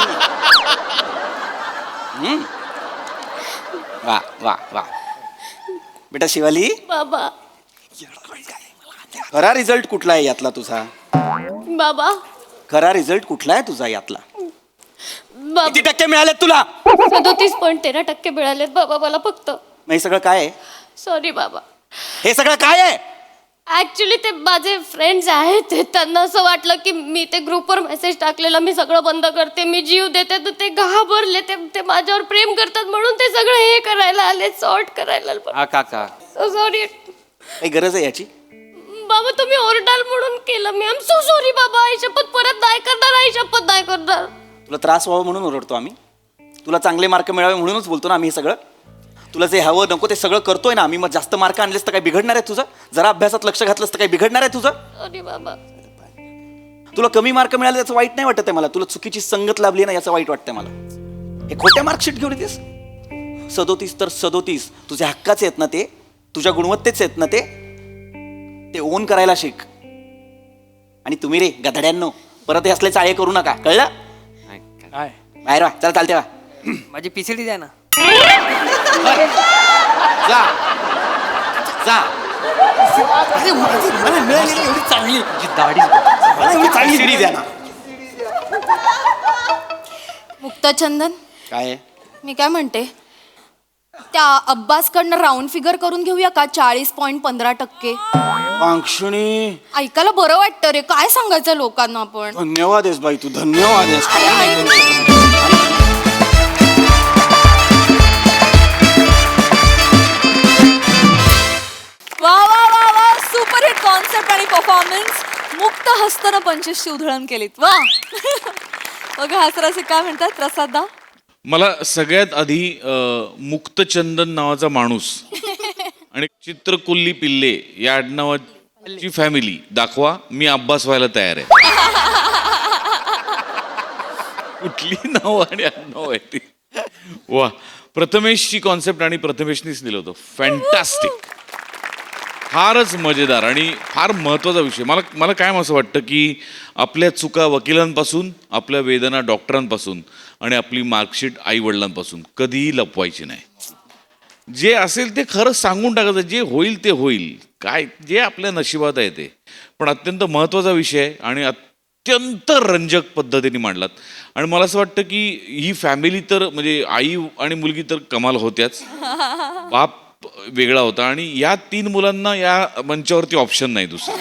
वा वा वा बेटा शिवाली बाबा खरा रिझल्ट कुठला आहे यातला तुझा बाबा खरा रिझल्ट कुठला आहे तुझा यातला बाबा किती टक्के मिळाले तुला. 37.13% मिळालेत बाबा मला फक्त. मग हे सगळं काय आहे सॉरी बाबा. हे सगळं काय आहे. ऍक्च्युली ते माझे फ्रेंड्स आहेत त्यांना असं वाटलं की मी ते ग्रुपवर मेसेज टाकलेला मी सगळं बंद करते मी जीव देते तर ते घाबरले ते माझ्यावर प्रेम करतात म्हणून ते सगळं हे करायला आले सॉर्ट करायला. हा काका सॉरी काही गरज आहे याची. बाबा तुम्ही ओरडाल म्हणून केलं मी. आय एम सो सॉरी बाबा. आई शपथ परत नाही करणार. आई शपथ नाही करणार. तुला त्रास व्हावा म्हणून ओरडतो आम्ही. तुला चांगले मार्क मिळावे म्हणूनच बोलतो ना आम्ही हे सगळं. तुला जे हवं नको ते सगळं करतोय ना आम्ही. मग जास्त मार्क आणलेस तर काही बिघडणार आहे तुझं. जरा अभ्यासात लक्ष घातलंस तर काही बिघडणार आहे तुझं. सॉरी बाबा. तुला कमी मार्क मिळाले याचं वाईट नाही वाटत आहे मला. तुला चुकीची संगत लाभली ना याचं वाईट वाटतंय मला. हे खोट्या मार्कशीट घेऊन येतेस. 37 तर 37 तुझ्या हक्काचे आहेत ना ते तुझ्या गुणवत्तेचे आहेत ना ते ओन करायला शिक. आणि तुम्ही रे गधड्यांनो परत हे असले चाळे करू नका कळलं. काय बाहेर वा चल चालते वा. माझी PCD द्या ना. जा जा. अरे मला मिळालेली एवढी चांगली तुझी दाढी मला एवढी चांगली शिडी द्या ना. मुक्ताचंदन काय मी काय म्हणते त्या अब्बासकडनं राऊंड फिगर करून घेऊया का 40.15%. वांक्षणी ऐकायला बरं वाटतं रे. काय सांगायचं लोकांना आपण. धन्यवाद आहेस बाई तू धन्यवाद आहेस. वा वा वा वा सुपर हिट कॉन्सेप्ट आणि परफॉर्मन्स. मुक्त हस्तानं 25ची उधळण केलीत. वा बघा हसराचे काय म्हणतात प्रसादा. मला सगळ्यात आधी मुक्तचंदन नावाचा माणूस आणि चित्रकुल्ली पिल्ले या आडनावाची फॅमिली दाखवा. मी अब्बास व्हायला तयार आहे. कुठली नाव आणि आडनाव आहे ती. वा प्रथमेशची कॉन्सेप्ट आणि प्रथमेशनीच दिलं होतं. फॅन्टॅस्टिक. फारच मजेदार आणि फार महत्त्वाचा विषय. मला काय असं वाटतं की आपल्या चुका वकिलांपासून आपल्या वेदना डॉक्टरांपासून आणि आपली मार्कशीट आईवडिलांपासून कधीही लपवायची नाही. जे असेल ते खरं सांगून टाकायचं. जे होईल ते होईल. काय जे आपल्या नशिबात आहे ते. पण अत्यंत महत्त्वाचा विषय आहे आणि अत्यंत रंजक पद्धतीने मांडलात. आणि मला असं वाटतं की ही फॅमिली तर म्हणजे आई आणि मुलगी तर कमाल होत्याच. बाप वेगळा होता आणि या 3 मुलांना या मंचावरती ऑप्शन नाही दुसरं.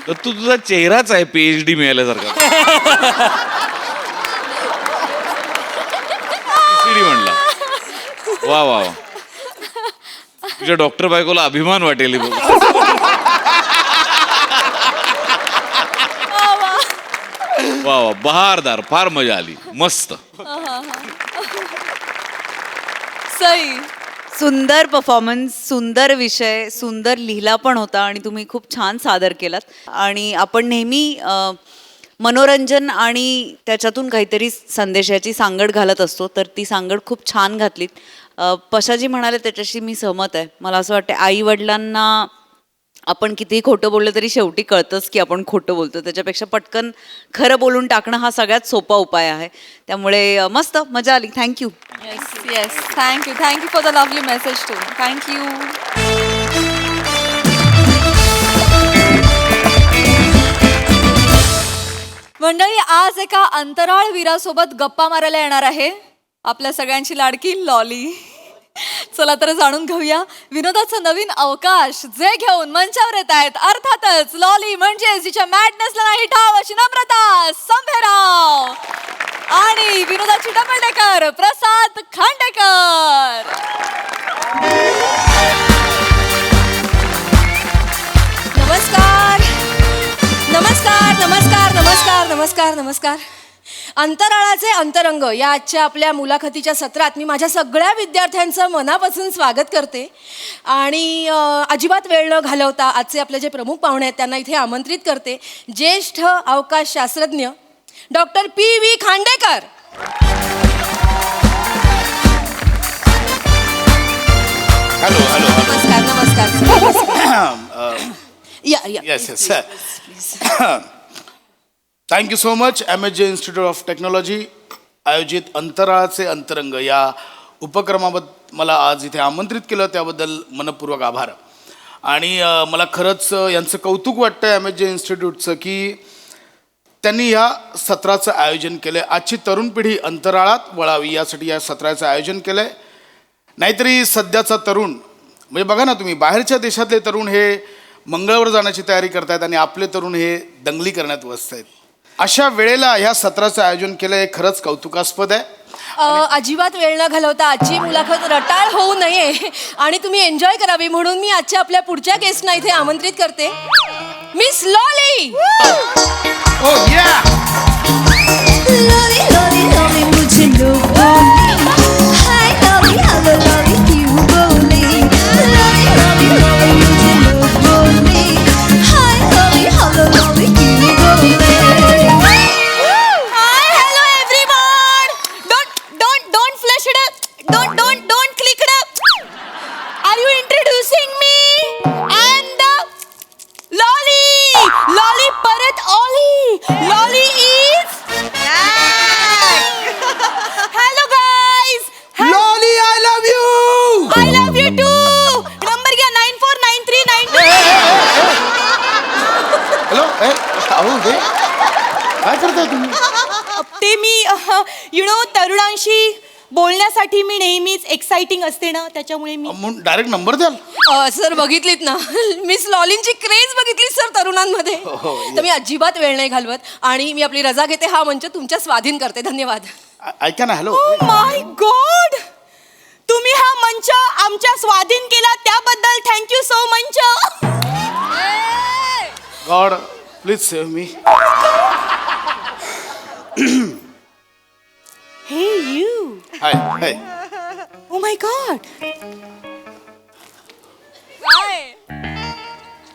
तर तुझा चेहराच आहे PhD मिळाल्यासारखा. PhD म्हणला वा वा वा. तुझ्या डॉक्टर बायकोला अभिमान वाटेल हे बघ. वा वा, बहारदार, फार मजा आली, मस्त. सई. सुंदर परफॉर्मन्स, सुंदर विषय, सुंदर लिहिला पण होता आणि तुम्ही खूप छान सादर केलात. आणि आपण नेहमी मनोरंजन आणि त्याच्यातून काहीतरी संदेशाची सांगड घालत असतो, तर ती सांगड खूप छान घातलीत. पशाजी म्हणाले त्याच्याशी मी सहमत आहे. मला असं वाटतं आई वडिलांना आपण कितीही खोटं बोललं तरी शेवटी कळतंच की आपण खोटं बोलतो. त्याच्यापेक्षा पटकन खरं बोलून टाकणं हा सगळ्यात सोपा उपाय आहे. त्यामुळे मस्त मजा आली. Thank you. Yes thank you for the lovely message too. Thank you. मंडळी, आज एका अंतराळ वीरासोबत गप्पा मारायला येणार आहे आपल्या सगळ्यांची लाडकी लॉली. चला तर जाणून घेऊया विनोदाचा नवीन अवकाश जे घेऊन मंचावर येत आहेत. अर्थातच लॉली म्हणजे जिच्या मॅडनेसला नाही ठाव अशी नम्रता संभेराव आणि विनोदाची डबल डेकर प्रसाद खांडेकर. नमस्कार नमस्कार नमस्कार नमस्कार नमस्कार नमस्कार. अंतराळाचे अंतरंग या आजच्या आपल्या मुलाखतीच्या सत्रात मी माझ्या सगळ्या विद्यार्थ्यांचं मनापासून स्वागत करते. आणि अजिबात वेळ न घालवता आजचे आपले जे प्रमुख पाहुणे आहेत त्यांना इथे आमंत्रित करते. ज्येष्ठ अवकाश शास्त्रज्ञ doctor PV Khandekar. Hello hello. नमस्कार नमस्कार. या yes yes. Thank you so much. MSJ institute of technology आयोजित अंतराळाचे अंतरंग या उपक्रमाबद्दल मला आज इथे आमंत्रित केलं त्याबद्दल मनपूर्वक आभार. आणि मला खरंच यांचं कौतुक वाटतं MSJ इन्स्टिट्यूटचं की त्यांनी या सत्राचं आयोजन केलं आहे. आजची तरुण पिढी अंतराळात वळावी यासाठी या सत्राचं आयोजन केलं आहे. नाहीतरी सध्याचा तरुण म्हणजे बघा ना तुम्ही, बाहेरच्या देशातले तरुण हे मंगळावर जाण्याची तयारी करतायत आणि आपले तरुण हे दंगली करण्यात व्यस्त आहेत. अशा वेळेला ह्या सत्राचं आयोजन केलं हे खरंच कौतुकास्पद आहे. अजिबात वेळ न घालवता आजची मुलाखत रटाळ होऊ नये आणि तुम्ही एन्जॉय करावी म्हणून मी आजच्या आपल्या पुढच्या गेस्टना इथे आमंत्रित करते. Miss lolly. काय करताय तुम्ही? ते मी तरुणांशी बोलण्यासाठी मी नेहमीच एक्साइटिंग असते ना, त्याच्यामुळे मी डायरेक्ट नंबर द्याल? सर बघितलीत ना मिस लॉलींची क्रेज बघितली सर तरुणांमध्ये. तर मी अजिबात वेळ नाही घालवत आणि मी आपली रजा घेते. हा मंच तुमच्या स्वाधीन करते. धन्यवाद. ऐका ना. हॅलो. माय गॉड, तुम्ही हा मंच आमच्या स्वाधीन केला त्याबद्दल thank you so much. God please save me. Hey you. Hi hi. Oh my god.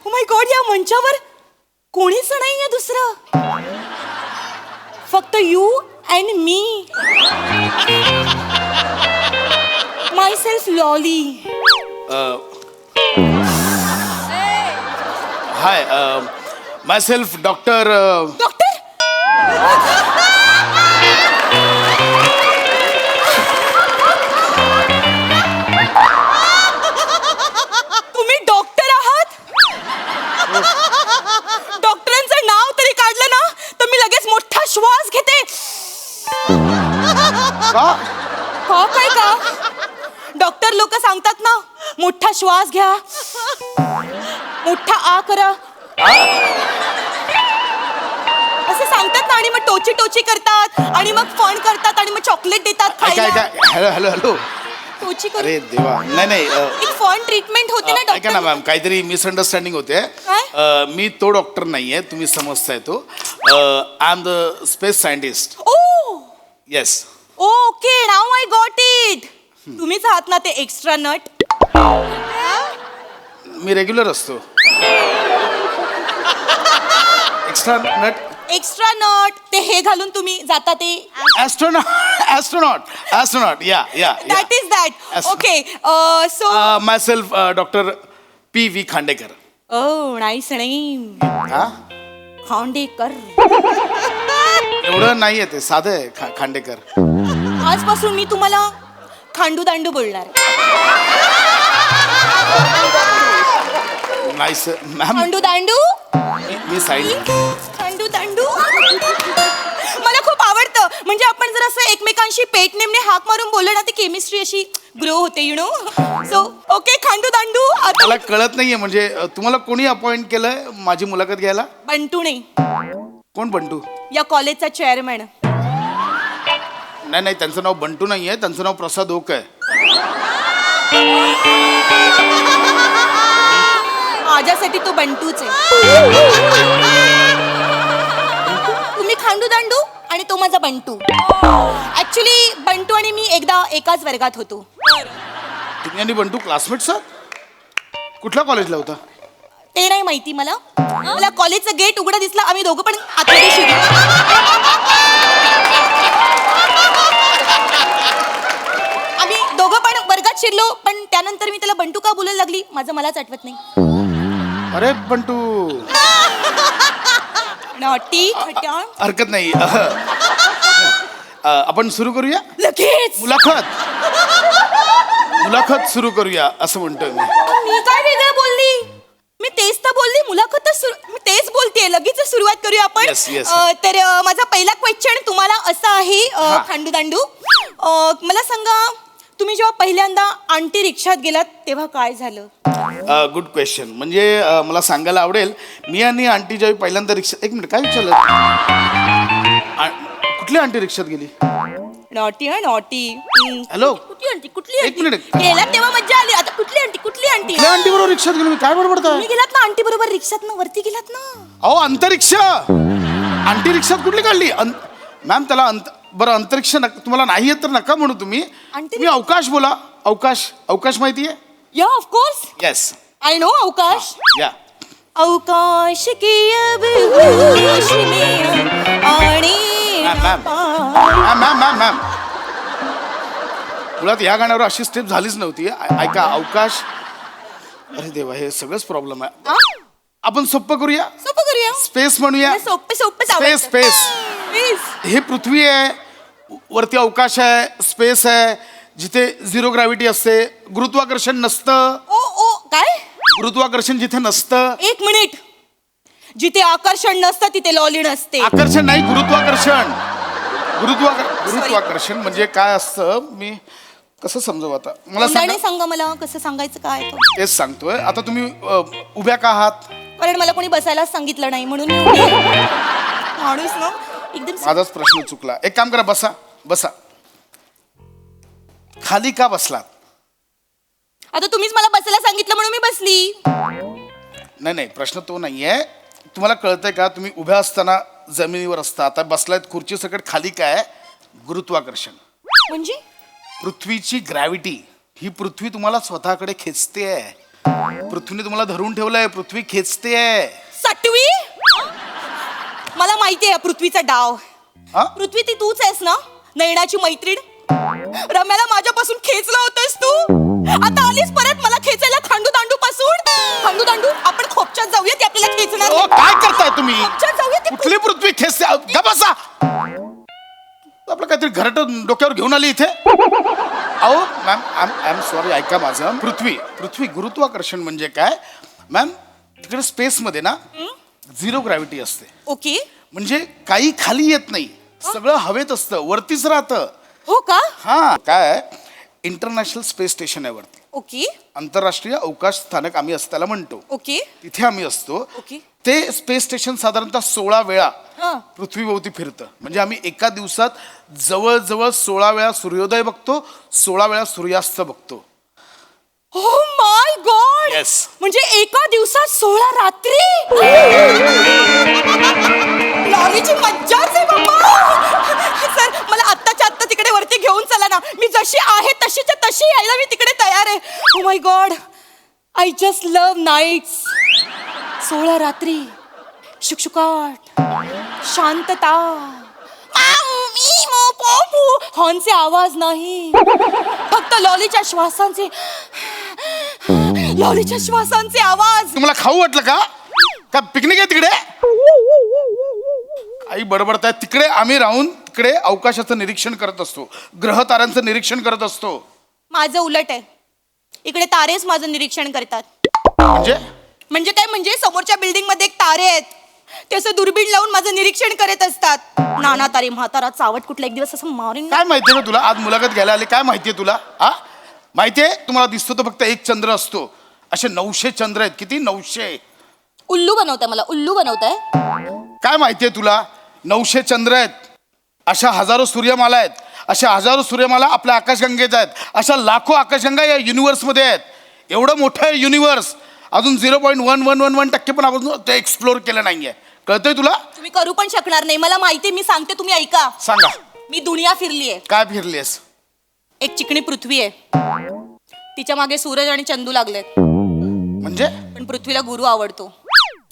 Oh my god, या मंचावर कोणीच नाहीये दुसरं, फक्त you and me. Myself लॉली. Hi myself doctor. Doctor तुम्ही डॉक्टर आहात? डॉक्टरांचं नाव तरी काढलं ना तर मी लगेच मोठा श्वास घेते. का काय का डॉक्टर लोक सांगतात ना, मोठा श्वास घ्या, मोठा आ करा असं सांगतात ना, आणि मग टोची टोची करतात आणि मग फण करतात आणि मग चॉकलेट देतात ऐका खायला. ऐका. Hello hello hello. टोची करून अरे देवा नाही नाही एक फॉन ट्रीटमेंट होते ना ऐका ना डॉक्टर मॅम काहीतरी मिसअंडरस्टँडिंग होते काय? मी तो डॉक्टर नाहीये तुम्ही समजताय तो I am the space scientist oh yes okay now I got it तुम्हीच आहात ना ते एक्स्ट्रा नट मी रेग्युलर असतो एक्स्ट्रा नट एक्स्ट्रा नट ते हे घालून तुम्ही जाता ते ॲस्ट्रोनॉट या that is that Astro- okay so myself doctor PV Khandekar oh nice name हा खांडेकर एवढं नाहीये ते साधं आहे खांडेकर आजपासून मी तुम्हाला खांडू दांडू बोलणार नाईस मॅम खांडू दांडू मी सायंटिस्ट खांडू दांडू मला खूप आवडतं म्हणजे आपण जर असं एकमेकांशी पेट नेमणे हाक मारून बोललो ना ती केमिस्ट्री अशी ग्रो होते you know so okay Khandu दांडू आता मला कळत नाहीये म्हणजे तुम्हाला कोणी अपॉइंट केलंय माझी मुलाखत घ्यायला बंटू नाही कोण बंटू या कॉलेजचा चेअरमॅन नाही त्यांचं नाव बंटू नाहीये त्यांचं नाव प्रसाद ओक आहे माझ्यासाठी तो बंटूच आहे तुम्ही खांडू दांडू आणि तो माझा बंटू ऍक्च्युली बंटू आणि मी एकदा एकाच वर्गात होतो तुम्ही आणि बंटू क्लासमेट्स कुठल्या कॉलेजला होता ते नाही माहिती मला मला कॉलेजचं गेट उघडं दिसलं आम्ही दोघं पण आतमध्ये शिरलो आम्ही दोघं पण वर्गात शिरलो पण त्यानंतर मी त्याला बंटू का बोलायला लागली माझं मलाच आठवत नाही अरे बंटू नॉटी खट्याळ हरकत नाही आपण सुरू करूया लगेच मुलाखत सुरू करूया असं म्हणतोय मी मी काय वेगळं बोलली मी तेच तर बोलली मुलाखतच मी तेच बोलतेय लगेच सुरुवात करूया आपण Yes, yes. तर माझा पहिला क्वेश्चन तुम्हाला असा आहे खांडू दांडू मला सांगा तुम्ही जेव्हा पहिल्यांदा आंटी रिक्षात गेलात तेव्हा काय झालं गुड क्वेश्चन म्हणजे मला सांगायला आवडेल मी आणि आंटी ज्यावेळी पहिल्यांदा रिक्षा एक मिनिट काय विचारलं कुठली आंटी रिक्षात गेली नॉटी नॉटी हॅलो कुठली एक मिनिट. गेलात तेव्हा मज्जा आली आता कुठली आंटी कुठल्या आंटी बरोबर रिक्षात गेलो मी काय बडबडताय तुम्ही गेलात ना आंटी बरोबर रिक्षात ना वरती गेलात ना अहो अंतरिक्षा आंटी रिक्षात कुठली काढली मॅम त्याला बरं अंतरिक्ष तुम्हाला नाही येत तर नका म्हणू तुम्ही तुम्ही अवकाश बोला अवकाश माहितीये या of course yes I know अवकाश या अवकाश की अब होश में आने मॅम मुळात या गाण्यावर अशी स्टेप झालीच नव्हती ऐका अवकाश अरे देवा हे सगळंच प्रॉब्लेम आहे आपण सोपं करूया स्पेस म्हणूया स्पेस स्पेस हे पृथ्वी आहे वरती अवकाश आहे स्पेस आहे जिथे झिरो ग्रॅव्हिटी असते गुरुत्वाकर्षण नसतं ओ काय गुरुत्वाकर्षण जिथे नसतं एक मिनिट जिथे आकर्षण नसतं तिथे लॉली नसते आकर्षण नाही गुरुत्वाकर्षण गुरुत्वाकर्षण म्हणजे काय असतं मी कसं समजू आता मला सांगा मला कसं सांगायचं काय तेच सांगतोय आता तुम्ही उभ्या का आहात कारण मला कोणी बसायलाच सांगितलं नाही म्हणून मी उभी आहे. माणूस ना एकदम माझाच प्रश्न चुकला एक काम करा बसा खाली का बसलात आता तुम्हीच मला बसायला सांगितलं म्हणून मी बसली नाही प्रश्न तो नाहीये तुम्हाला कळतंय का तुम्ही उभ्या असताना जमिनीवर असता आता बसलायत खुर्ची सकट खाली काय गुरुत्वाकर्षण म्हणजे पृथ्वीची ग्रॅव्हिटी ही पृथ्वी तुम्हाला स्वतःकडे खेचते पृथ्वीने तुम्हाला धरून ठेवलंय पृथ्वी खेचते सटवी मला माहिती आहे पृथ्वीचा डाव पृथ्वी ती तूच आहेस ना नयनाची मैत्रीण रम्याला माझ्यापासून खेचला होतस तू आता आलीस परत मला खेचायला खांडू दांडू आपण खोपच्यात जाऊया ती आपल्याला खेचणार काय करताय तुम्ही जाऊया कुठली पृथ्वी खेचते बसा आपलं काहीतरी घरट डोक्यावर घेऊन आली इथे अहो मॅम आय एम सॉरी ऐका माझं पृथ्वी गुरुत्वाकर्षण म्हणजे काय मॅम तिकडे स्पेस मध्ये ना झिरो ग्रॅव्हिटी असते ओके म्हणजे काही खाली येत नाही सगळं हवेत असतं वरतीच राहतं हो का हा काय इंटरनॅशनल स्पेस स्टेशन आहे वरती ओके आंतरराष्ट्रीय अवकाश स्थानक आम्ही असं त्याला म्हणतो. ओके तिथे आम्ही असतो. ओके. ते स्पेस स्टेशन साधारणतः 16 वेळा हा. पृथ्वीभोवती फिरतं. म्हणजे आम्ही एका दिवसात जवळजवळ 16 वेळा सूर्योदय बघतो, 16 वेळा सूर्यास्त बघतो. ओ माय गॉड Yes. म्हणजे एका दिवसात 16 रात्री लॉलीची मज्जाच आहे बाबा. सर मला आत्ताच्या आत्ता तिकडे वरती घेऊन चला ना. मी जशी आहे तशीच्या तशी यायला मी तिकडे तयार आहे. ओ my God I just love nights. 16 रात्री शुकशुकाट शांतता हॉर्नचे आवाज नाही, फक्त लॉलीच्या श्वासांचे आवाज. तुम्हाला खाऊ वाटलं का? का पिकनिक आहे तिकडे? आई बडबडताय. तिकडे आम्ही राहून तिकडे अवकाशाचं निरीक्षण करत असतो, ग्रह ताऱ्यांचं निरीक्षण करत असतो. माझं उलट आहे. इकडे तारेच माझं निरीक्षण करतात. म्हणजे काय म्हणजे समोरच्या बिल्डिंग मध्ये एक तारे आहेत, ते असं दुर्बीण लावून माझं निरीक्षण करत असतात. नाना तारे म्हातारा चावट कुठला एक दिवस असं मारून. काय माहितीये ना तुला? आज मुलाखत घ्यायला आले. काय माहितीये तुला? हा माहितीये? तुम्हाला दिसतो तो फक्त एक चंद्र असतो. असे 900 चंद्र आहेत. किती? 900. उल्लू बनवताय मला, उल्लू बनवताय. काय माहितीये तुला? 900 चंद्र आहेत, अशा हजारो सूर्यमाला आहेत, अशा हजारो सूर्यमाला आपल्या आकाशगंगेत आहेत, अशा लाखो आकाशगंगा या युनिव्हर्समध्ये आहेत. एवढं मोठं आहे युनिव्हर्स. अजून 0.1111% पण आपण ते एक्सप्लोर केलं नाहीये. कळतंय तुला? तुम्ही करू पण शकणार नाही, मला माहिती. मी सांगते, तुम्ही ऐका. सांगा. मी दुनिया फिरलीये. काय फिरलीस? एक चिकणी पृथ्वी आहे, तिच्या मागे सूरज आणि चंदू लागलेत. म्हणजे? पण पृथ्वीला गुरु आवडतो,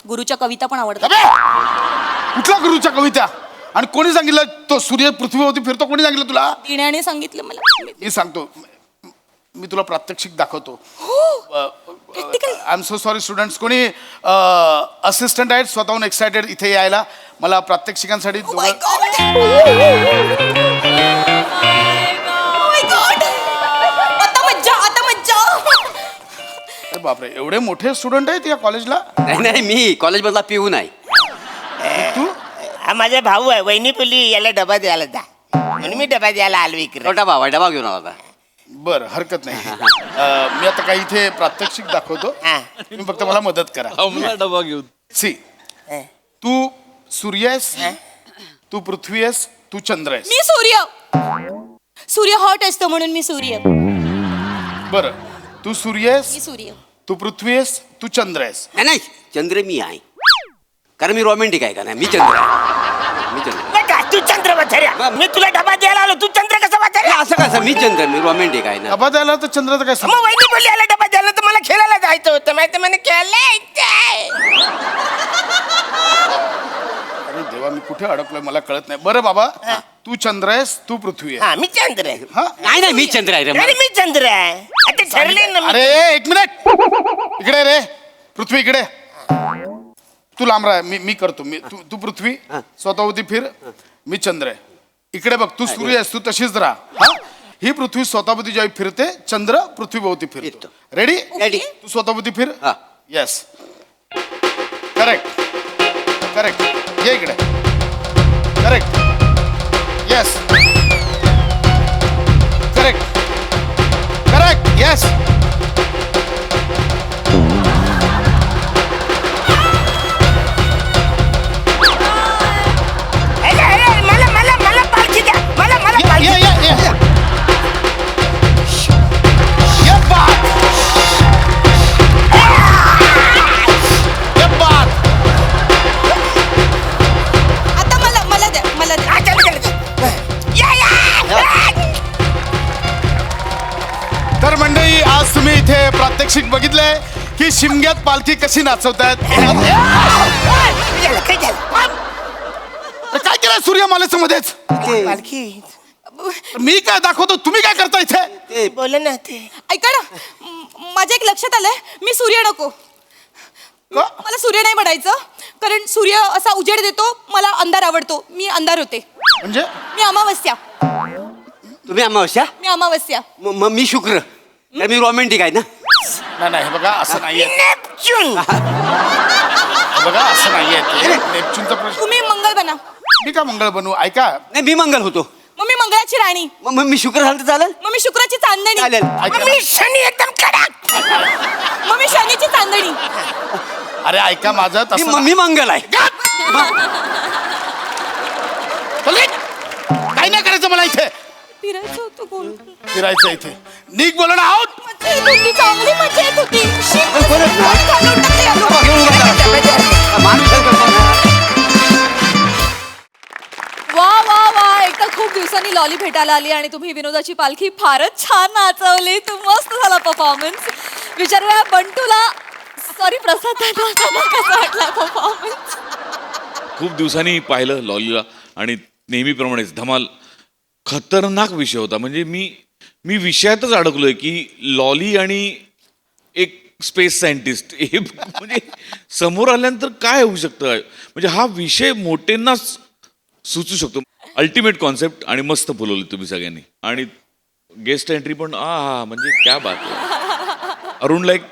गुरुच्या कविता पण आवडतात. कुठल्या गुरुच्या कविता? आणि कोणी सांगितलं तो सूर्य पृथ्वीवरती फिरतो? कोणी सांगितलं तुला? दिण्याने सांगितलं मला. मी सांगतो, मी तुला प्रात्यक्षिक दाखवतो. I am so sorry students. कोणी असिस्टंट आहेत स्वतःहून एक्सायटेड इथे यायला मला प्रात्यक्षिकांसाठी? बापरे, एवढे मोठे स्टुडंट आहेत या कॉलेजला? नाही मी कॉलेजमधला पिऊन आहे. तू? हा माझा भाऊ आहे. वहिनी बोलली याला डबा द्यायला जा, म्हणून मी डबा द्यायला आलो इकडे. छोटा भाव आहे, डबा घेऊन आला. बरं, हरकत नाही. मी आता काही इथे प्रात्यक्षिक दाखवतो, तुम्ही फक्त मला मदत करा. डबा घेऊन. सी, तू सूर्य आहेस, तू पृथ्वी आहेस, तू चंद्र आहेस. मी सूर्य हॉट असतो म्हणून मी सूर्य. बरं, तू सूर्य आहेस, मी सूर्य. तू पृथ्वी आहेस, तू चंद्र आहेस. नाही चंद्र मी आहे, कारण मी रोमॅन्टिक आहे का नाही. मी चंद्र आहे, मी चंद्र. तू चंद्र वाचाऱ्या, मी तुला डबा द्यायला आलो, तू चंद्र कसा वाचाऱ्या? असं कसं? मी चंद्र, मी रोमॅन्टिक आहे ना. डबा द्यायला तर चंद्राचं काय मग वहिनी बोलली याला डबा द्यायला, तर मला खेळायला जायचं होतं. माहिती म्हणे खेळायचं. अरे देवा, मी कुठे अडकलोय मला कळत नाही. बरं बाबा, तू चंद्र आहेस, तू पृथ्वी आहे. हा मी चंद्र आहे. हा? नाही मी चंद्र आहे रे. अरे मी चंद्र आहे. आता ठरले ना. अरे एक मिनिट, इकडे रे. पृथ्वी इकडे. तू लांब राह, मी करतो. तू पृथ्वी स्वतःवरती फिर, मी चंद्र आहे. इकडे बघ, तू सूर्य आहेस, तू तशीच राहा. हा, ही पृथ्वी स्वतःभोवती जेव्हा फिरते, चंद्र पृथ्वीभोवती फिरतो. रेडी? रेडी. तू स्वतःभोवती फिर. हा. Yes, correct correct. ये इकडे. Correct. Yes, correct correct. Yes. मला पालखी द्या. मला पालखी. आता मला द्या, मला द्या. तर मंडळी, आज तुम्ही इथे प्रात्यक्षिक बघितलंय की शिमग्यात पालखी कशी नाचवतायत. काय केलंय सूर्यमालेचं मध्येच? पालखी मी काय दाखवतो, तुम्ही काय करता इथे? बोल ना ते. ऐका ना, माझ्या एक लक्षात आलंय, मी सूर्य नको. मला सूर्य नाही बनायचं, कारण सूर्य असा उजेड देतो, मला अंधार आवडतो. मी अंधार होते. म्हणजे? मी अमावस्या. तुम्ही अमावस्या? मी अमावस्या. मग मी शुक्र, कारण मी रोमॅन्टिक आहे ना. नाही हे बघा, असं नाहीये. नेपच्यून. बघा, असं नाहीये. नेपच्यूनचा प्रश्न. तुम्ही मंगळ बना. मी का मंगळ बनवू? ऐका, नाही मी मंगल होतो. मग मी मी मंगळाची राणी. मग मी शुक्र झालं तर चालेल? मग मी शुक्राची चांदणी. चालेल. मग मी शनी एकदम कडक. मग मी शनीची चांदणी. अरे ऐका माझं तसं मी मंगल आहे. काही नाही करायचं मला इथे फिरायचं होतं बोल. फिरायचं इथे निघ बोला ना आउट. मजा येत होती, चांगली मजा येत होती. शी, पोट घालून टाकते याला. वा वा वा एकदा खूप दिवसांनी लॉली भेटायला आली आणि तुम्ही विनोदाची पालखी फारच छान नाचवली. तू मस्त झाला परफॉर्मन्स. विचारूया बंटूला, सॉरी प्रसाद दादा, कसा वाटला परफॉर्मन्स? खूप दिवसांनी पाहिलं लॉलीला आणि नेहमीप्रमाणेच धमाल. खतरनाक विषय होता. म्हणजे मी विषयातच अडकलोय की लॉली आणि एक स्पेस सायंटिस्ट हे म्हणजे समोर आल्यानंतर काय होऊ शकतं. म्हणजे हा विषय मोठ्यांनाच सुचू शकतो. अल्टिमेट कॉन्सेप्ट आणि मस्त फुलवली तुम्ही सगळ्यांनी. आणि गेस्ट एंट्री पण म्हणजे क्या बात आहे. अरुणला एक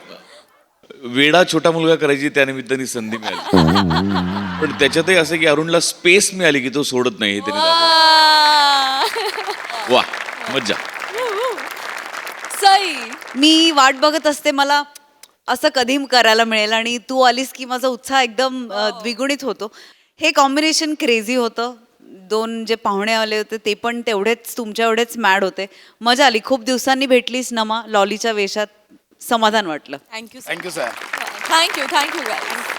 वेडा छोटा मुलगा करायची त्या निमित्ताने संधी मिळाली. पण त्याच्यातही असं की अरुणला स्पेस मिळाली की तो सोडत नाही हे त्याने वा मज्जा. सई मी वाट बघत असते मला असं कधी करायला मिळेल आणि तू आलीस की माझा उत्साह एकदम द्विगुणित होतो. हे कॉम्बिनेशन क्रेझी होतं. दोन जे पाहुणे आले होते ते पण तेवढेच तुमच्या एवढेच मॅड होते. मजा आली. खूप दिवसांनी भेटलीस नमा लॉलीच्या वेशात. समाधान वाटलं. Thank you thank you sir. Thank you guys.